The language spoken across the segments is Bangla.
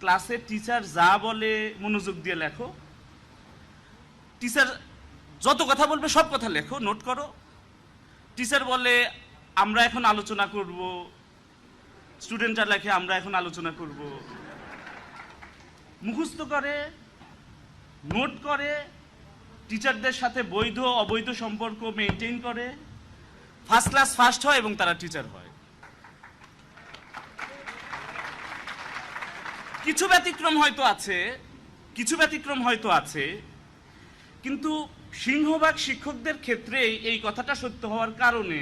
ক্লাসে টিচার যা বলে মনোযোগ দিয়ে লেখো, টিচার যত কথা বলবে সব কথা লেখো, নোট করো। টিচার বলে আমরা এখন আলোচনা করব, স্টুডেন্টরা লেখে আমরা এখন আলোচনা করব। মুখস্থ করে, নোট করে, টিচারদের সাথে বৈধ অবৈধ সম্পর্ক মেনটেন করে, ফার্স্ট ক্লাস ফার্স্ট হয় এবং তারা টিচার হয়। কিছু ব্যতিক্রম হয়তো আছে, কিন্তু সিংহভাগ শিক্ষকদের ক্ষেত্রে এই কথাটা সত্য হওয়ার কারণে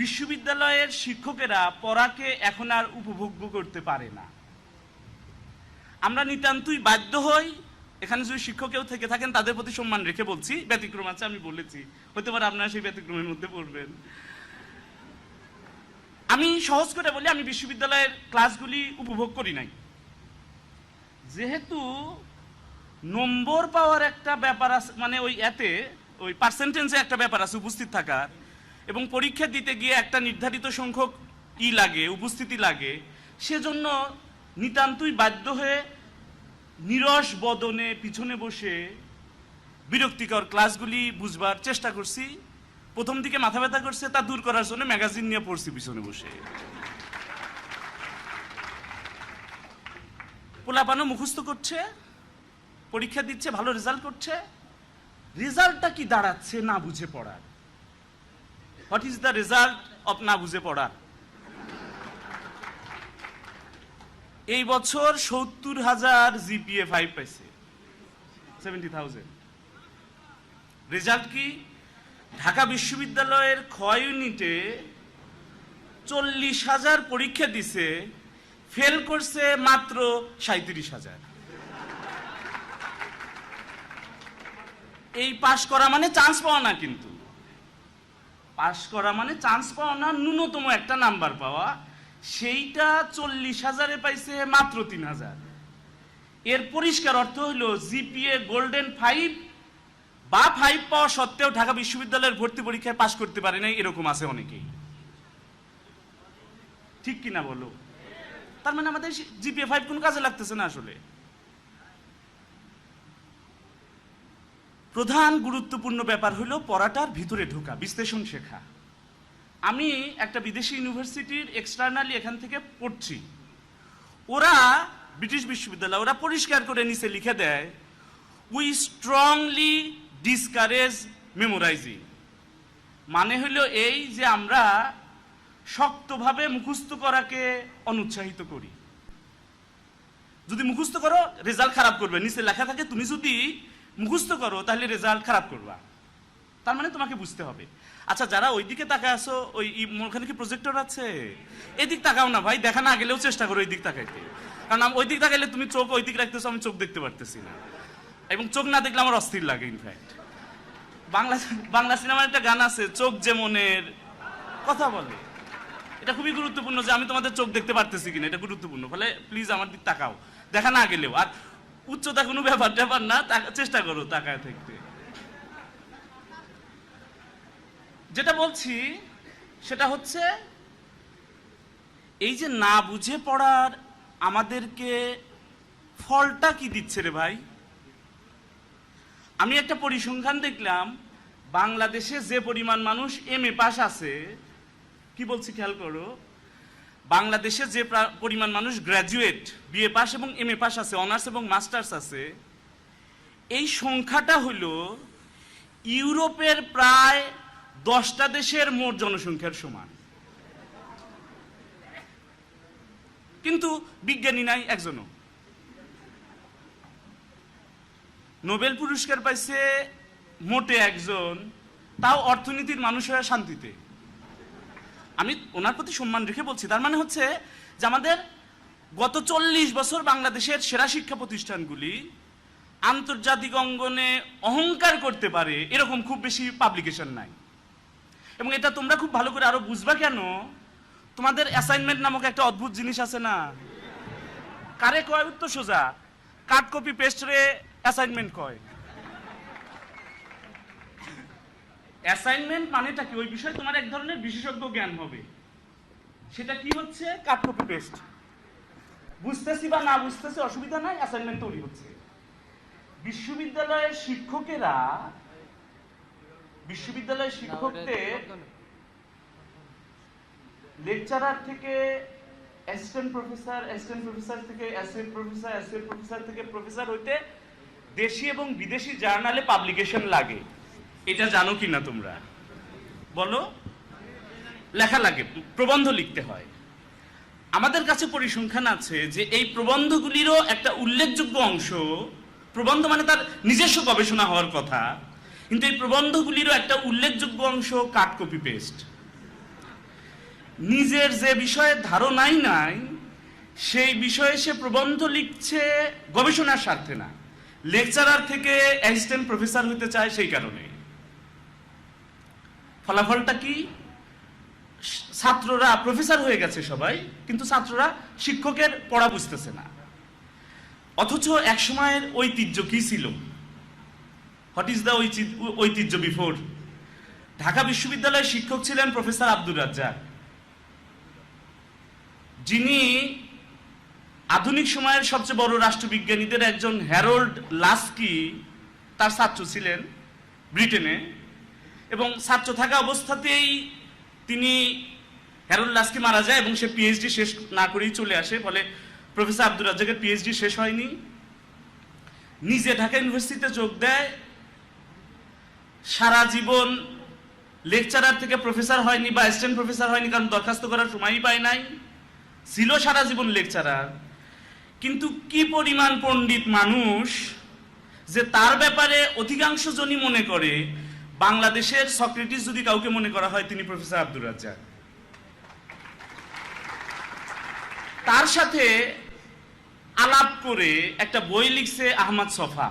বিশ্ববিদ্যালয়ের শিক্ষকেরা পড়াকে এখন আর উপভোগ্য করতে পারে না। আমরা নিতান্তই বাধ্য হই। এখানে যদি শিক্ষক কেউ থেকে থাকেন তাদের প্রতি সম্মান রেখে বলছি, ব্যতিক্রম আছে আমি বলেছি, হতে পারে আপনারা সেই ব্যতিক্রমের মধ্যে পড়বেন। আমি সহজ করে বলি, আমি বিশ্ববিদ্যালয়ের ক্লাসগুলি উপভোগ করি নাই। যেহেতু নম্বর পাওয়ার একটা ব্যাপার আছে, মানে ওই পার্সেন্টেজে একটা ব্যাপার আছে উপস্থিত থাকার, এবং পরীক্ষা দিতে গিয়ে একটা নির্ধারিত সংখ্যক উপস্থিতি লাগে, সেজন্য নিতান্তই বাধ্য হয়ে নিরস বদনে পিছনে বসে বিরক্তিকর ক্লাসগুলি বুঝবার চেষ্টা করছি। প্রথম দিকে মাথা ব্যথা করছে, তা দূর করার জন্য ম্যাগাজিন নিয়ে পড়ছি পিছনে বসে। পোলাপানও মুখস্থ করছে, পরীক্ষা দিচ্ছে, ভালো রেজাল্ট করছে। রেজাল্টটা কি দাঁড়াচ্ছে না বুঝে পড়ার? What is the result of না বুঝে পড়ার? এই বছর ৭০,০০০ জিপিএ 5 পাইছে, 70,000। রেজাল্ট কি? ঢাকা বিশ্ববিদ্যালয়ের খ ইউনিটে ৪০,০০০ পরীক্ষা দিছে, ফেল করছে মাত্র ৩৭,০০০। এই পাশ করা মানে চান্স পাওয়া না, কিন্তু পাশ করা মানে চান্স পাওয়া না, ন্যূনতম একটা নাম্বার পাওয়া। সেইটা ৪০,০০০ পাইছে মাত্র ৩,০০০। এর পরিষ্কার অর্থ হলো জিপিএ গোল্ডেন 5 বা 5 পাওয়া সত্ত্বেও ঢাকা বিশ্ববিদ্যালয়ের ভর্তি পরীক্ষায় পাশ করতে পারে নাই, এরকম আছে অনেকেই। ঠিক কিনা বলো? তার মানে আমাদের জিপিএ 5 কোন কাজে লাগতেছে না। আসলে প্রধান গুরুত্বপূর্ণ ব্যাপার হলো পড়াটার ভিতরে ঢোকা, বিশ্লেষণ শেখা। আমি একটা বিদেশি ইউনিভার্সিটির এক্সটার্নালি এখান থেকে পড়ছি। ওরা ব্রিটিশ বিশ্ববিদ্যালয়, ওরা পরিষ্কার করে নিচে লিখে দেয়, উই স্ট্রংলি ডিসকারেজ মেমোরাইজিং। মানে হলো এই যে আমরা শক্তভাবে মুখস্থ করাকে অনুৎসাহিত করি। যদি মুখস্থ করো রেজাল্ট খারাপ করবে, নিচে লেখা থাকে তুমি যদি মুখস্থ করো তাহলে রেজাল্ট খারাপ করবা, তার মানে তোমাকে বুঝতে হবে। আচ্ছা, যারা ওইদিকে তাকায় আসো, ওখানে কি প্রজেক্টর আছে? এদিক তাকাও না ভাই, দেখা না গেলেও চেষ্টা করো ওই দিক তাকাইতে, কারণ ওই দিক তাকাইলে তুমি চোখ ওই দিক রাখতেছো, আমি চোখ দেখতে পারতেছি না, এবং চোখ না দেখলে আমার অস্থির লাগে। ইনফ্যাক্ট বাংলা সিনেমার একটা গান আছে, চোখ যে মনের কথা বলে। এটা খুবই গুরুত্বপূর্ণ যে আমি তোমাদের চোখ দেখতে পারতেছি কিনা, এটা গুরুত্বপূর্ণ। ফলে প্লিজ আমার দিক তাকাও, দেখা না গেলেও। আর উচ্চতা কোনো ব্যাপার না, চেষ্টা করো তাকায় থাকতে। যেটা বলছি সেটা হচ্ছে এই যে না বুঝে পড়ার আমাদেরকে ফলটা কি দিচ্ছে রে ভাই? আমি একটা পরিসংখ্যান দেখলাম, বাংলাদেশে যে পরিমাণ মানুষ এমএ পাস আছে, কি বলছি খেয়াল করো, বাংলাদেশে যে পরিমাণ মানুষ গ্র্যাজুয়েট বিএ পাস এবং এমএ পাস আছে, অনার্স এবং মাস্টার্স আছে, এই সংখ্যাটা হলো ইউরোপের প্রায় 10টা দেশের মোট জনসংখ্যার সমান। কিন্তু বিজ্ঞানী নাই একজনও। নোবেল পুরস্কার পাইছে মোটে একজন, তাও অর্থনীতির মানুষ হয়ে শান্তিতে। আমি ওনার প্রতি সম্মান রেখে বলছি, তার মানে হচ্ছে যে আমাদের গত 40 বছর বাংলাদেশের সেরা শিক্ষা প্রতিষ্ঠানগুলি আন্তর্জাতিক অঙ্গনে অহংকার করতে পারে এরকম খুব বেশি পাবলিকেশন নাই। এবং এটা তোমরা খুব ভালো করে আরো বুঝবা কেন, তোমাদের অ্যাসাইনমেন্ট নামক একটা অদ্ভুত জিনিস আছে না, কারে কয় উত্তর সোজা, কাট কপি পেস্ট রে অ্যাসাইনমেন্ট কয়। অ্যাসাইনমেন্ট মানেটা কি? ওই বিষয়ে তোমার এক ধরনের বিশেষজ্ঞ জ্ঞান হবে। সেটা কি হচ্ছে? Cut copy paste. বুঝতেছি বা না বুঝতেছি অসুবিধা নাই, অ্যাসাইনমেন্ট তৈরি হচ্ছে। বিশ্ববিদ্যালয়ের শিক্ষকদের লেকচারার থেকে অ্যাসিস্ট্যান্ট প্রফেসর থেকে অ্যাসোসিয়েট প্রফেসর থেকে প্রফেসর হইতে দেশি এবং বিদেশি জার্নালে পাবলিকেশন লাগে। এটা জানো কি না তোমরা? বলো। লেখা লাগে, প্রবন্ধ লিখতে হয়। আমাদের কাছে পরিসংখ্যান আছে যে এই প্রবন্ধগুলিরও একটা উল্লেখযোগ্য অংশ, প্রবন্ধ মানে তার নিজস্ব গবেষণা হওয়ার কথা, কিন্তু এই প্রবন্ধগুলিরও একটা উল্লেখযোগ্য অংশ কাট কপি পেস্ট। নিজের যে বিষয়ে ধারণাই নাই সেই বিষয়ে সে প্রবন্ধ লিখছে গবেষণার স্বার্থে না, লেকচারার থেকে অ্যাসিস্ট্যান্ট প্রফেসর হতে চায় সেই কারণে। ফলাফলটা কি? ছাত্ররা প্রফেসর হয়ে গেছে সবাই, কিন্তু ছাত্ররা শিক্ষকের পড়া বুঝতেছে না। অথচ এক সময়ের ঐতিহ্য কি ছিল? হোয়াট ইজ দ্য ঐতিহ্য বিফোর? ঢাকা বিশ্ববিদ্যালয়ের শিক্ষক ছিলেন প্রফেসর আব্দুর রাজ্জাক, যিনি আধুনিক সময়ের সবচেয়ে বড় রাষ্ট্রবিজ্ঞানীদের একজন হ্যারোল্ড লাস্কি তার ছাত্র ছিলেন ব্রিটেনে, এবং ছাত্র থাকা অবস্থাতেই তিনি হ্যারোল্ড লাস্কি মারা যায় এবং সে পিএইচডি শেষ না করেই চলে আসে। ফলে প্রফেসর আব্দুর রাজ্জাকের পিএইচডি শেষ হয়নি। নিজে ঢাকা ইউনিভার্সিটিতে যোগ দেয়, সারা জীবন লেকচারার থেকে প্রফেসর হয়নি বা অ্যাসিস্ট্যান্ট প্রফেসর হয়নি, কারণ দরখাস্ত করার সময়ই পায় নাই, ছিল সারা জীবন লেকচারার। কিন্তু কি পরিমাণ পণ্ডিত মানুষ যে তার ব্যাপারে অধিকাংশ জনই মনে করে বাংলাদেশের সক্রেটিস যদি কাউকে মনে করা হয় তিনি প্রফেসর আব্দুর রাজ্জাক। তার সাথে আলাপ করে একটা বই লিখছে আহমদ সফা,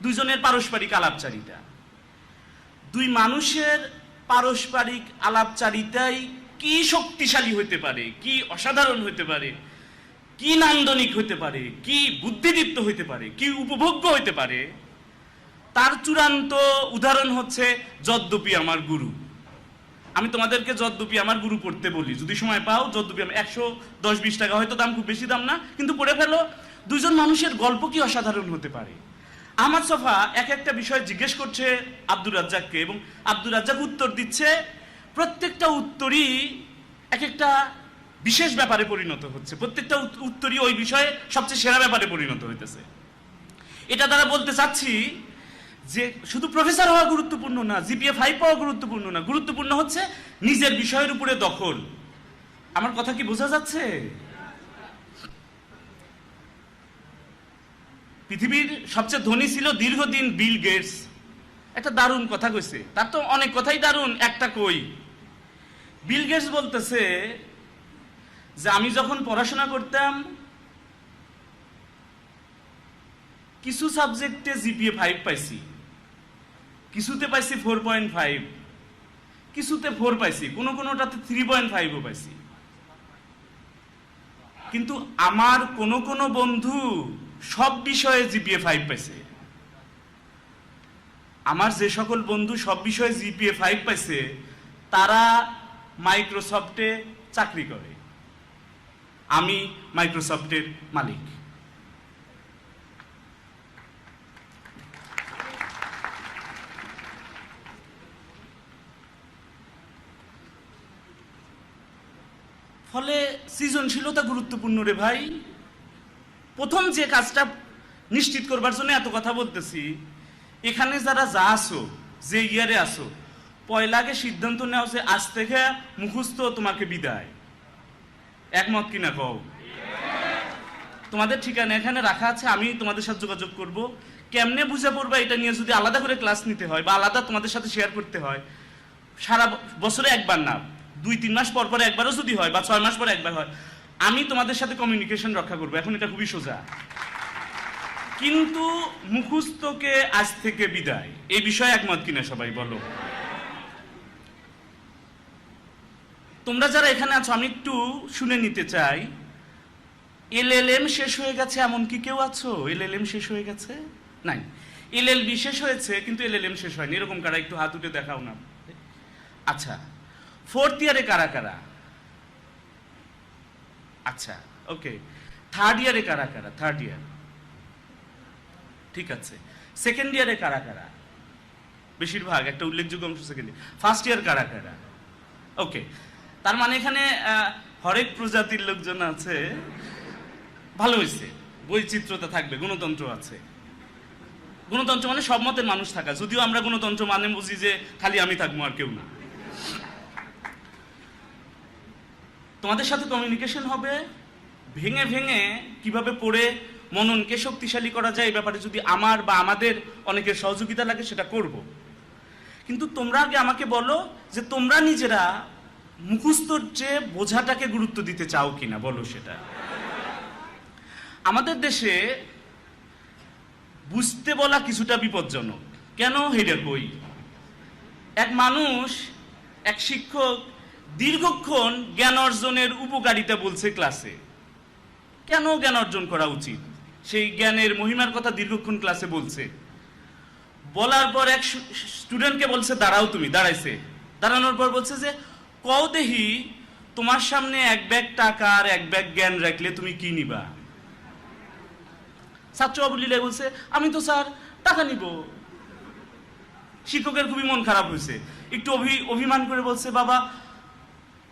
দুজনের পারস্পরিক আলাপচারিতা। দুই মানুষের পারস্পরিক আলাপচারিতাই কি শক্তিশালী হতে পারে, কি অসাধারণ হতে পারে, কি নান্দনিক হতে পারে, কি বুদ্ধিদীপ্ত হইতে পারে, কি উপভোগ্য হইতে পারে, তার চূড়ান্ত উদাহরণ হচ্ছে যদ্যপি আমার গুরু। আমি তোমাদেরকে যদ্যপি আমার গুরু পড়তে বলি, যদি সময় পাও যদ্যপি, 110-20 টাকা হয়তো দাম, খুব বেশি দাম না, কিন্তু পড়ে ফেলো। দুজন মানুষের গল্প কি অসাধারণ হতে পারে। আহমদ সফা এক একটা বিষয় জিজ্ঞেস করছে আব্দুর রাজ্জাককে, এবং আব্দুর রাজ্জাক উত্তর দিচ্ছে। প্রত্যেকটা উত্তরই এক একটা বিশেষ ব্যাপারে পরিণত হচ্ছে, প্রত্যেকটা উত্তরই ওই বিষয়ে সবচেয়ে সেরা ব্যাপারে পরিণত হইতেছে। এটা দ্বারা বলতে চাচ্ছি যে শুধু প্রফেসর হওয়া গুরুত্বপূর্ণ না, জিপিএ 5 পাওয়া গুরুত্বপূর্ণ না, গুরুত্বপূর্ণ হচ্ছে নিজের বিষয়ের উপরে দখল। আমার কথা কি বোঝা যাচ্ছে? পৃথিবীর সবচেয়ে ধনী ছিল দীর্ঘদিন বিল গেটস, একটা দারুণ কথা কইছে, তার তো অনেক কথাই দারুণ, একটা কই। বিল গেটস বলতেছে যে আমি যখন পড়াশোনা করতাম কিছু সাবজেক্টে জিপিএ 5 পাইছি, কিছুতে পাইছি 4.5, কিছুতে 4 পাইছি, কোনোটাতে 3.5ও পাইছি। কিন্তু আমার কোনো বন্ধু সব বিষয়ে জিপিএ 5 পাইছে। আমার যে সকল বন্ধু সব বিষয়ে জিপিএ 5 পাইছে তারা মাইক্রোসফটে চাকরি করে, আমি মাইক্রোসফটের মালিক। ফলে সৃজনশীলতা গুরুত্বপূর্ণ রে ভাই। প্রথম যে কাজটা নিশ্চিত করবার জন্য এত কথা বলতেছি, এখানে যারা যা আসো, যে ইয়ারে আসো, পয়লা আগে সিদ্ধান্ত নেওয়া যে আজ থেকে মুখস্থ তোমাকে বিদায়। একমত কিনা কও? তোমাদের ঠিকানা এখানে রাখা আছে, আমি তোমাদের সাথে যোগাযোগ করব। কেমনে বুঝে পড়বা এটা নিয়ে যদি আলাদা করে ক্লাস নিতে হয় বা আলাদা তোমাদের সাথে শেয়ার করতে হয়, সারা বছরে একবার না, 2-3 মাস পর পর একবারও যদি হয় বা 6 মাস পর একবার হয়, আমি তোমাদের সাথে কমিউনিকেশন রক্ষা করবো। এখন এটা খুবই সোজা। কিন্তু মুখস্থকে আজ থেকে বিদায়, এই বিষয়ে একমত কিনা সবাই বলো? তোমরা যারা এখানে আছো আমি একটু শুনে নিতে চাই, এলএলএম শেষ হয়ে গেছে এমন কি কেউ আছো? এলএলএম শেষ হয়ে গেছে? নাই। এলএলবি শেষ হয়েছে কিন্তু এলএলএম শেষ হয়নি, এরকম কারা একটু হাত উঠে দেখাও না। আচ্ছা, 4th ইয়ারে কারা কারা? আচ্ছা, ওকে। থার্ড ইয়ারে কারা কারা? থার্ড ইয়ার, ঠিক আছে। সেকেন্ড ইয়ারে কারা কারা? বেশিরভাগ, একটা উল্লেখযোগ্য অংশ সেকেন্ড ইয়ার। ফার্স্ট ইয়ার কারা কারা? ওকে, তার মানে এখানে হরেক প্রজাতির লোকজন আছে। ভালো হয়েছে, বৈচিত্র্যতা থাকবে, গণতন্ত্র আছে। গণতন্ত্র মানে সব মতের মানুষ থাকা, যদিও আমরা গণতন্ত্র মানে বুঝি যে খালি আমি থাকবো আর কেউ না। তোমাদের সাথে কমিউনিকেশন হবে, ভেঙে ভেঙে কিভাবে পড়ে মননকে শক্তিশালী করা যায় এই ব্যাপারে যদি আমার বা আমাদের অনেকের সহযোগিতা লাগে সেটা করব। কিন্তু তোমরা আগে আমাকে বলো যে তোমরা নিজেরা মুখস্থর চেয়ে বোঝাটাকে গুরুত্ব দিতে চাও কিনা, বলো সেটা। আমাদের দেশে বুঝতে বলা কিছুটা বিপজ্জনক। কেন? হেডে কই, এক মানুষ, এক শিক্ষক দীর্ঘক্ষণ জ্ঞান অর্জনের উপকারিতা বলছে ক্লাসে। কেন জ্ঞান অর্জন করা উচিত, সেই জ্ঞানের মহিমার কথা দীর্ঘক্ষণ ক্লাসে বলছে। বলার পর এক স্টুডেন্টকে বলছে দাঁড়াও, তুমি দাঁড়াইছে, দাঁড়ানোর পর বলছে যে কও দেহি তোমার সামনে এক ব্যাগ টাকা আর এক ব্যাগ জ্ঞান রাখলে তুমি কি নিবা? ছাত্র অবলীলায় বলছে আমি তো স্যার টাকা নিব। শিক্ষকের খুবই মন খারাপ হয়েছে, একটু অভিমান করে বলছে বাবা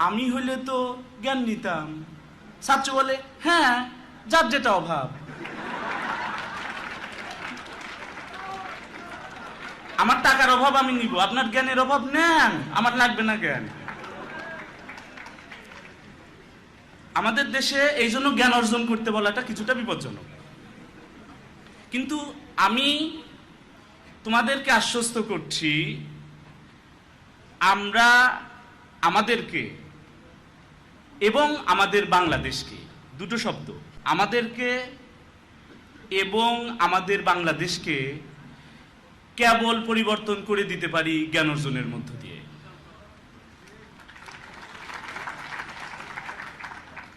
আমি হইলে তো জ্ঞান নিতাম। ছাত্র বলে হ্যাঁ, যার যেটা অভাব। আমার টাকার অভাব আমি নিব, আপনার জ্ঞানের অভাব নেন, আমার লাগবে না জ্ঞান। আমাদের দেশে এই জন্য জ্ঞান অর্জন করতে বলাটা কিছুটা বিপজ্জনক। কিন্তু আমি তোমাদেরকে আশ্বস্ত করছি, আমরা আমাদেরকে এবং আমাদের বাংলাদেশকে, দুটো শব্দ, আমাদেরকে এবং আমাদের বাংলাদেশকে কেবল পরিবর্তন করে দিতে পারি জ্ঞান অর্জনের মধ্য দিয়ে।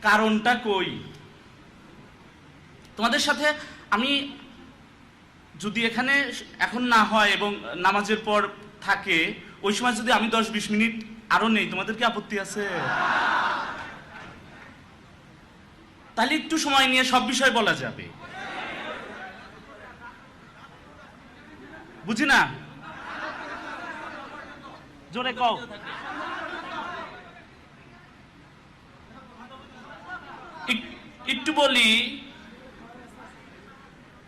কারণটা কই? তোমাদের সাথে আমি যদি এখানে এখন না হয় এবং নামাজের পর থাকে, ওই সময় যদি আমি 10-20 মিনিট আরো নেই, তোমাদের কি আপত্তি আছে? তাহলে একটু সময় নিয়ে সব বিষয় বলা যাবে, বুঝি না? জোরে কও। একটু বলি,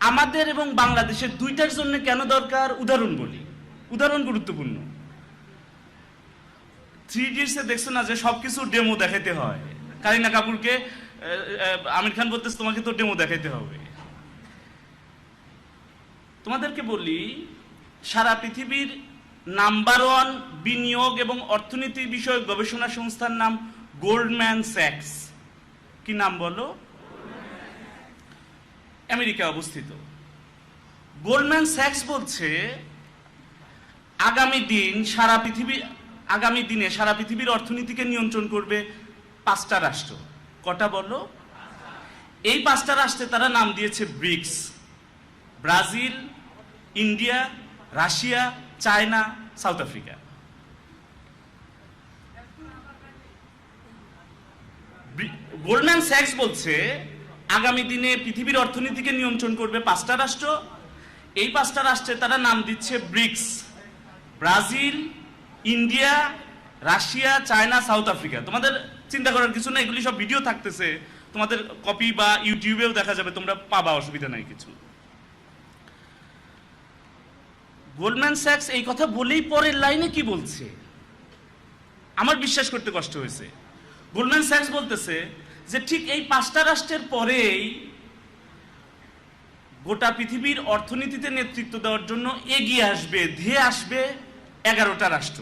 আমাদের এবং বাংলাদেশের দুইটার জন্য কেন দরকার উদাহরণ বলি। উদাহরণ গুরুত্বপূর্ণ। 3 ইডিয়টসে দেখছো না যে সবকিছু ডেমো দেখাইতে হয়। কারিনা কাপুরকে আমির খান বলতেছে তোমাকে তো ডেমো দেখাইতে হবে। তোমাদেরকে বলি, সারা পৃথিবীর নাম্বার 1 বিনিয়োগ এবং অর্থনীতি বিষয়ক গবেষণা সংস্থার নাম গোল্ডম্যান স্যাক্স। কি নাম বলো? আমেরিকায় অবস্থিত। গোল্ডম্যান স্যাক্স বলছে আগামী দিনে সারা পৃথিবীর অর্থনীতিকে নিয়ন্ত্রণ করবে 5টা রাষ্ট্র। কটা বলো? এই 5টা রাষ্ট্রে তারা নাম দিয়েছে BRICS. Brazil, India, Russia, China, South Africa. Goldman স্যাক্স বলছে আগামী দিনে পৃথিবীর অর্থনীতিকে নিয়ন্ত্রণ করবে 5টা রাষ্ট্র। এই 5টা রাষ্ট্রে তারা নাম দিচ্ছে BRICS. Brazil, India, Russia, China, South Africa. তোমাদের চিন্তা করার কিছু না, এগুলি সব ভিডিও থাকতেছে, তোমাদের কপি বা ইউটিউবেও দেখা যাবে, তোমরা পাবা, অসুবিধা নাই কিছু। গোল্ডম্যান স্যাক্স এই কথা বলেই পরের লাইনে কি বলছে আমার বিশ্বাস করতে কষ্ট হয়েছে। গোল্ডম্যান স্যাক্স বলতেছে যে ঠিক এই 5টা রাষ্ট্রের পরেই গোটা পৃথিবীর অর্থনীতিতে নেতৃত্ব দেওয়ার জন্য এগিয়ে আসবে, ধেয়ে আসবে 11টা রাষ্ট্র।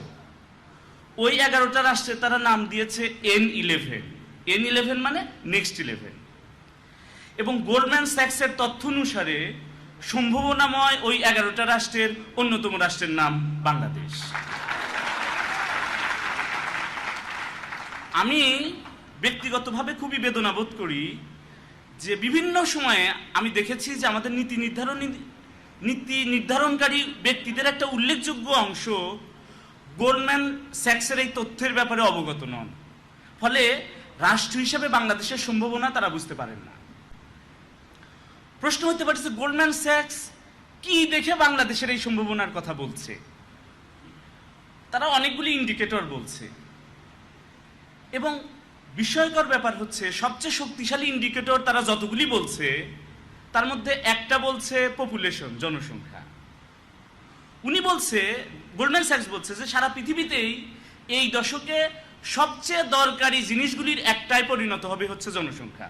ওই 11টা রাষ্ট্রে তারা নাম দিয়েছে N11। N11 মানে নেক্সট 11। এবং গোল্ডম্যান স্যাক্সের তথ্য অনুসারে সম্ভাবনাময় ওই 11টা রাষ্ট্রের অন্যতম রাষ্ট্রের নাম বাংলাদেশ। আমি ব্যক্তিগতভাবে খুবই বেদনা বোধ করি যে বিভিন্ন সময়ে আমি দেখেছি যে আমাদের নীতি নির্ধারণকারী ব্যক্তিদের একটা উল্লেখযোগ্য অংশ গোল্ডম্যান স্যাক্সের এই তথ্যের ব্যাপারে অবগত নন। ফলে রাষ্ট্র হিসেবে বাংলাদেশের সম্ভাবনা তারা বুঝতে পারেন না। প্রশ্ন হতে পারছে গোল্ডম্যান স্যাক্স কি দেখে বাংলাদেশের এই সম্ভাবনার কথা বলছে। তারা অনেকগুলি ইন্ডিকেটর বলছে এবং বিস্ময়কর ব্যাপার হচ্ছে সবচেয়ে শক্তিশালী ইন্ডিকেটর তারা যতগুলি বলছে তার মধ্যে একটা বলছে পপুলেশন, জনসংখ্যা। উনি বলছে, গোল্ডম্যান স্যাক্স বলছে যে সারা পৃথিবীতেই এই দশকে সবচেয়ে দরকারি জিনিসগুলির একটাই পরিণত হবে হচ্ছে জনসংখ্যা।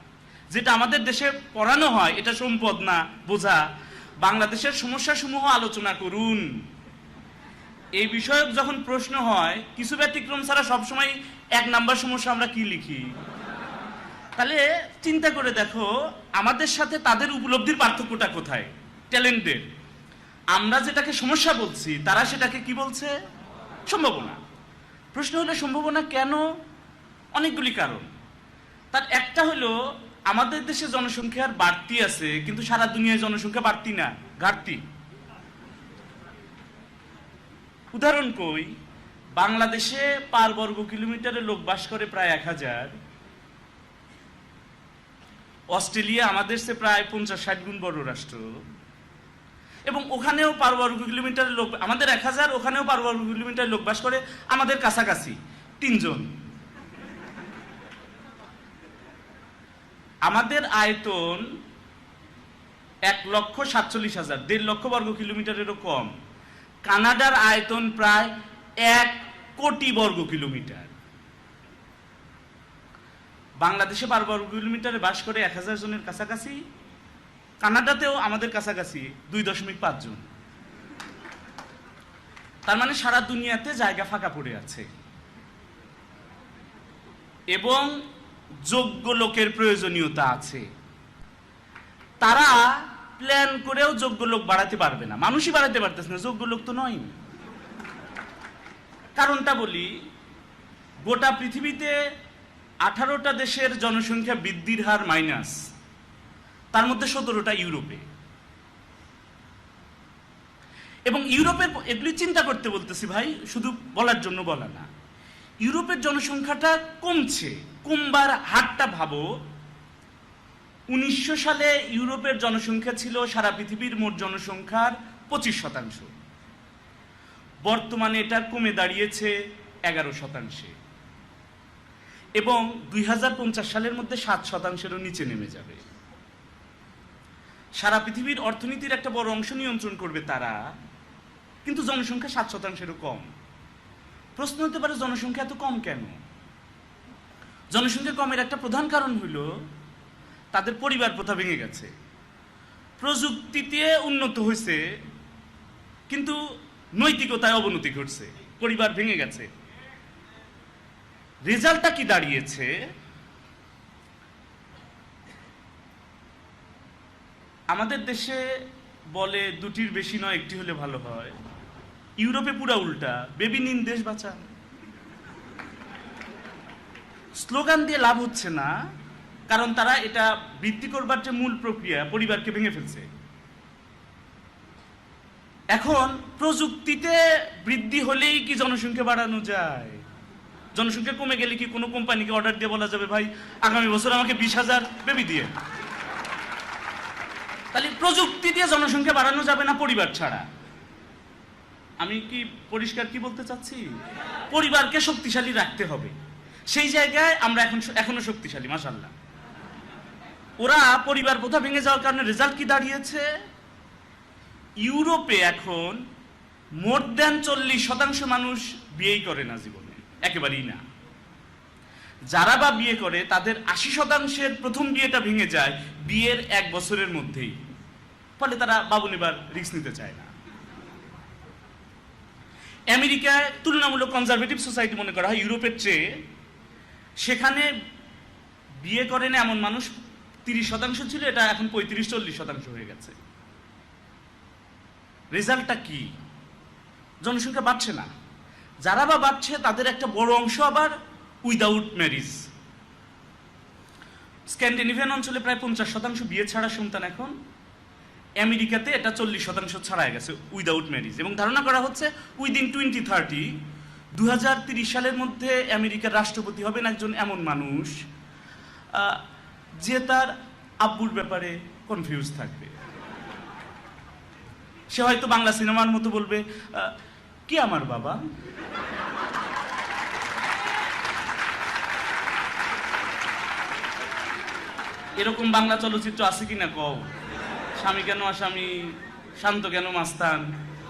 যেটা আমাদের দেশে পড়ানো হয় এটা সম্পদ না, বোঝা। বাংলাদেশের সমস্যাসমূহ আলোচনা করুন। এই বিষয়ক যখন প্রশ্ন হয় কিছু ব্যতিক্রম ছাড়া সবসময় 1 নাম্বার সমস্যা আমরা কি লিখি। তাহলে চিন্তা করে দেখো আমাদের সাথে তাদের উপলব্ধির পার্থক্যটা কোথায়, ট্যালেন্টের। আমরা যেটাকে সমস্যা বলছি তারা সেটাকে কি বলছে, সম্ভাবনা। প্রশ্ন হলো সম্ভাবনা কেন? অনেকগুলি কারণ। তার একটা হলো আমাদের দেশে জনসংখ্যার বাড়তি আছে কিন্তু সারা দুনিয়ায় জনসংখ্যা বাড়তি না, ঘাটতি। উদাহরণ কই, বাংলাদেশে পার বর্গ কিলোমিটারে লোক বাস করে প্রায় 1000। অস্ট্রেলিয়া আমাদের চেয়ে প্রায় 50-60 গুণ বড় রাষ্ট্র এবং ওখানেও পার বর্গ কিলোমিটারের লোক আমাদের 1000, ওখানেও পার বর্গ কিলোমিটার লোক বাস করে আমাদের কাছাকাছি 3 জন। আমাদের আয়তন 1,47,000, 1.5 লক্ষ বর্গ কিলোমিটারেরও কম। কানাডার আয়তন প্রায় 1 কোটি বর্গ কিলোমিটার। বাংলাদেশে পার বর্গ কিলোমিটারে বাস করে 1000 জনের কাছাকাছি, কানাডাতেও আমাদের কাছাকাছি 2.5 জন। তার মানে সারা দুনিয়াতে জায়গা ফাঁকা পড়ে আছে এবং যোগ্য লোকের প্রয়োজনীয়তা আছে। তারা প্ল্যান করেও যোগ্য লোক বাড়াতে পারবে না, মানুষই বাড়াতে পারতেছে না, যোগ্য লোক তো নয়। কারণটা বলি, গোটা পৃথিবীতে 18টা দেশের জনসংখ্যা বৃদ্ধির হার মাইনাস, তার মধ্যে 17টা ইউরোপে। এবং ইউরোপের এগুলি চিন্তা করতে বলতেছি ভাই, শুধু বলার জন্য বলা না। ইউরোপের জনসংখ্যাটা কমছে, কমবার হারটা ভাবো। 1900 সালে ইউরোপের জনসংখ্যা ছিল সারা পৃথিবীর মোট জনসংখ্যার 25%। বর্তমানে এটা কমে দাঁড়িয়েছে 11%। এবং 2050 সালের মধ্যে 7%-এরও নিচে নেমে যাবে। সারা পৃথিবীর অর্থনীতির একটা বড় অংশ নিয়ন্ত্রণ করবে তারা, কিন্তু জনসংখ্যা 7%-এরও কম। প্রশ্ন হতে পারে জনসংখ্যা এত কম কেন? জনসংখ্যা কমের একটা প্রধান কারণ হলো তাদের পরিবার প্রথা ভেঙে গেছে। প্রযুক্তিতে উন্নত হয়েছে কিন্তু নৈতিকতায় অবনতি ঘটছে, পরিবার ভেঙে গেছে। রেজাল্টটা কি দাঁড়িয়েছে? আমাদের দেশে বলে 2টির বেশি নয়, 1টি হলে ভালো হয়। ইউরোপে পুরা উল্টা, বেবি নিন দেশ বাঁচান। স্লোগান দিয়ে লাভ হচ্ছে না, কারণ তারা এটা বৃদ্ধি করবার যে মূল প্রক্রিয়া, পরিবারকে ভেঙে ফেলছে। এখন প্রযুক্তিতে বৃদ্ধি হলেই কি জনসংখ্যা বাড়ানো যায়? জনসংখ্যা কমে গেলে কি কোনো কোম্পানিকে অর্ডার দিয়ে বলা যাবে ভাই আগামী বছর আমাকে 20,000 বেবি দিয়ে? তাহলে প্রযুক্তি দিয়ে জনসংখ্যা বাড়ানো যাবে না পরিবার ছাড়া। আমি কি পরিষ্কার কি বলতে চাচ্ছি? পরিবারকে শক্তিশালী রাখতে হবে। সেই জায়গায় আমরা এখনো শক্তিশালী, মাশাআল্লাহ। ওরা পরিবার প্রথা ভেঙে যাওয়ার কারণে রেজাল্ট কি দাঁড়িয়েছে? ইউরোপে এখন মোর দ্যান 40% মানুষ বিয়েই করে না জীবনে, একেবারেই না। যারা বা বিয়ে করে তাদের 80%-এর প্রথম বিয়েটা ভেঙে যায় বিয়ের 1 বছরের মধ্যেই। ফলে তারা বাবু নেবার রিস্ক নিতে চায় না। আমেরিকায় তুলনামূলক কনজারভেটিভ সোসাইটি মনে করা হয় ইউরোপের চেয়ে। সেখানে বিয়ে করে না এমন মানুষ 30% ছিল, এটা এখন 35-40% হয়ে গেছে। রেজাল্টটা কি? জনসংখ্যা বাড়ছে না। যারা বা বাড়ছে তাদের একটা বড় অংশ আবার উইদাউট ম্যারিজ। স্ক্যান্ডিনেভিয়ান অঞ্চলে প্রায় 50% বিয়ে ছাড়া সন্তান এখন। আমেরিকাতে এটা 40% ছাড়াই গেছে উইদাউট ম্যারিজ। এবং ধারণা করা হচ্ছে উইদিন 2030 2030 সালের মধ্যে আমেরিকার রাষ্ট্রপতি হবেন একজন এমন মানুষ যে তার আব্বুর ব্যাপারে কনফিউজ থাকবে। সে হয়তো বাংলা সিনেমার মতো বলবে, কি আমার বাবা? এরকম বাংলা চলচ্চিত্র আছে কিনা কও? স্বামী কেন আসামি, শান্ত কেন মাস্তান।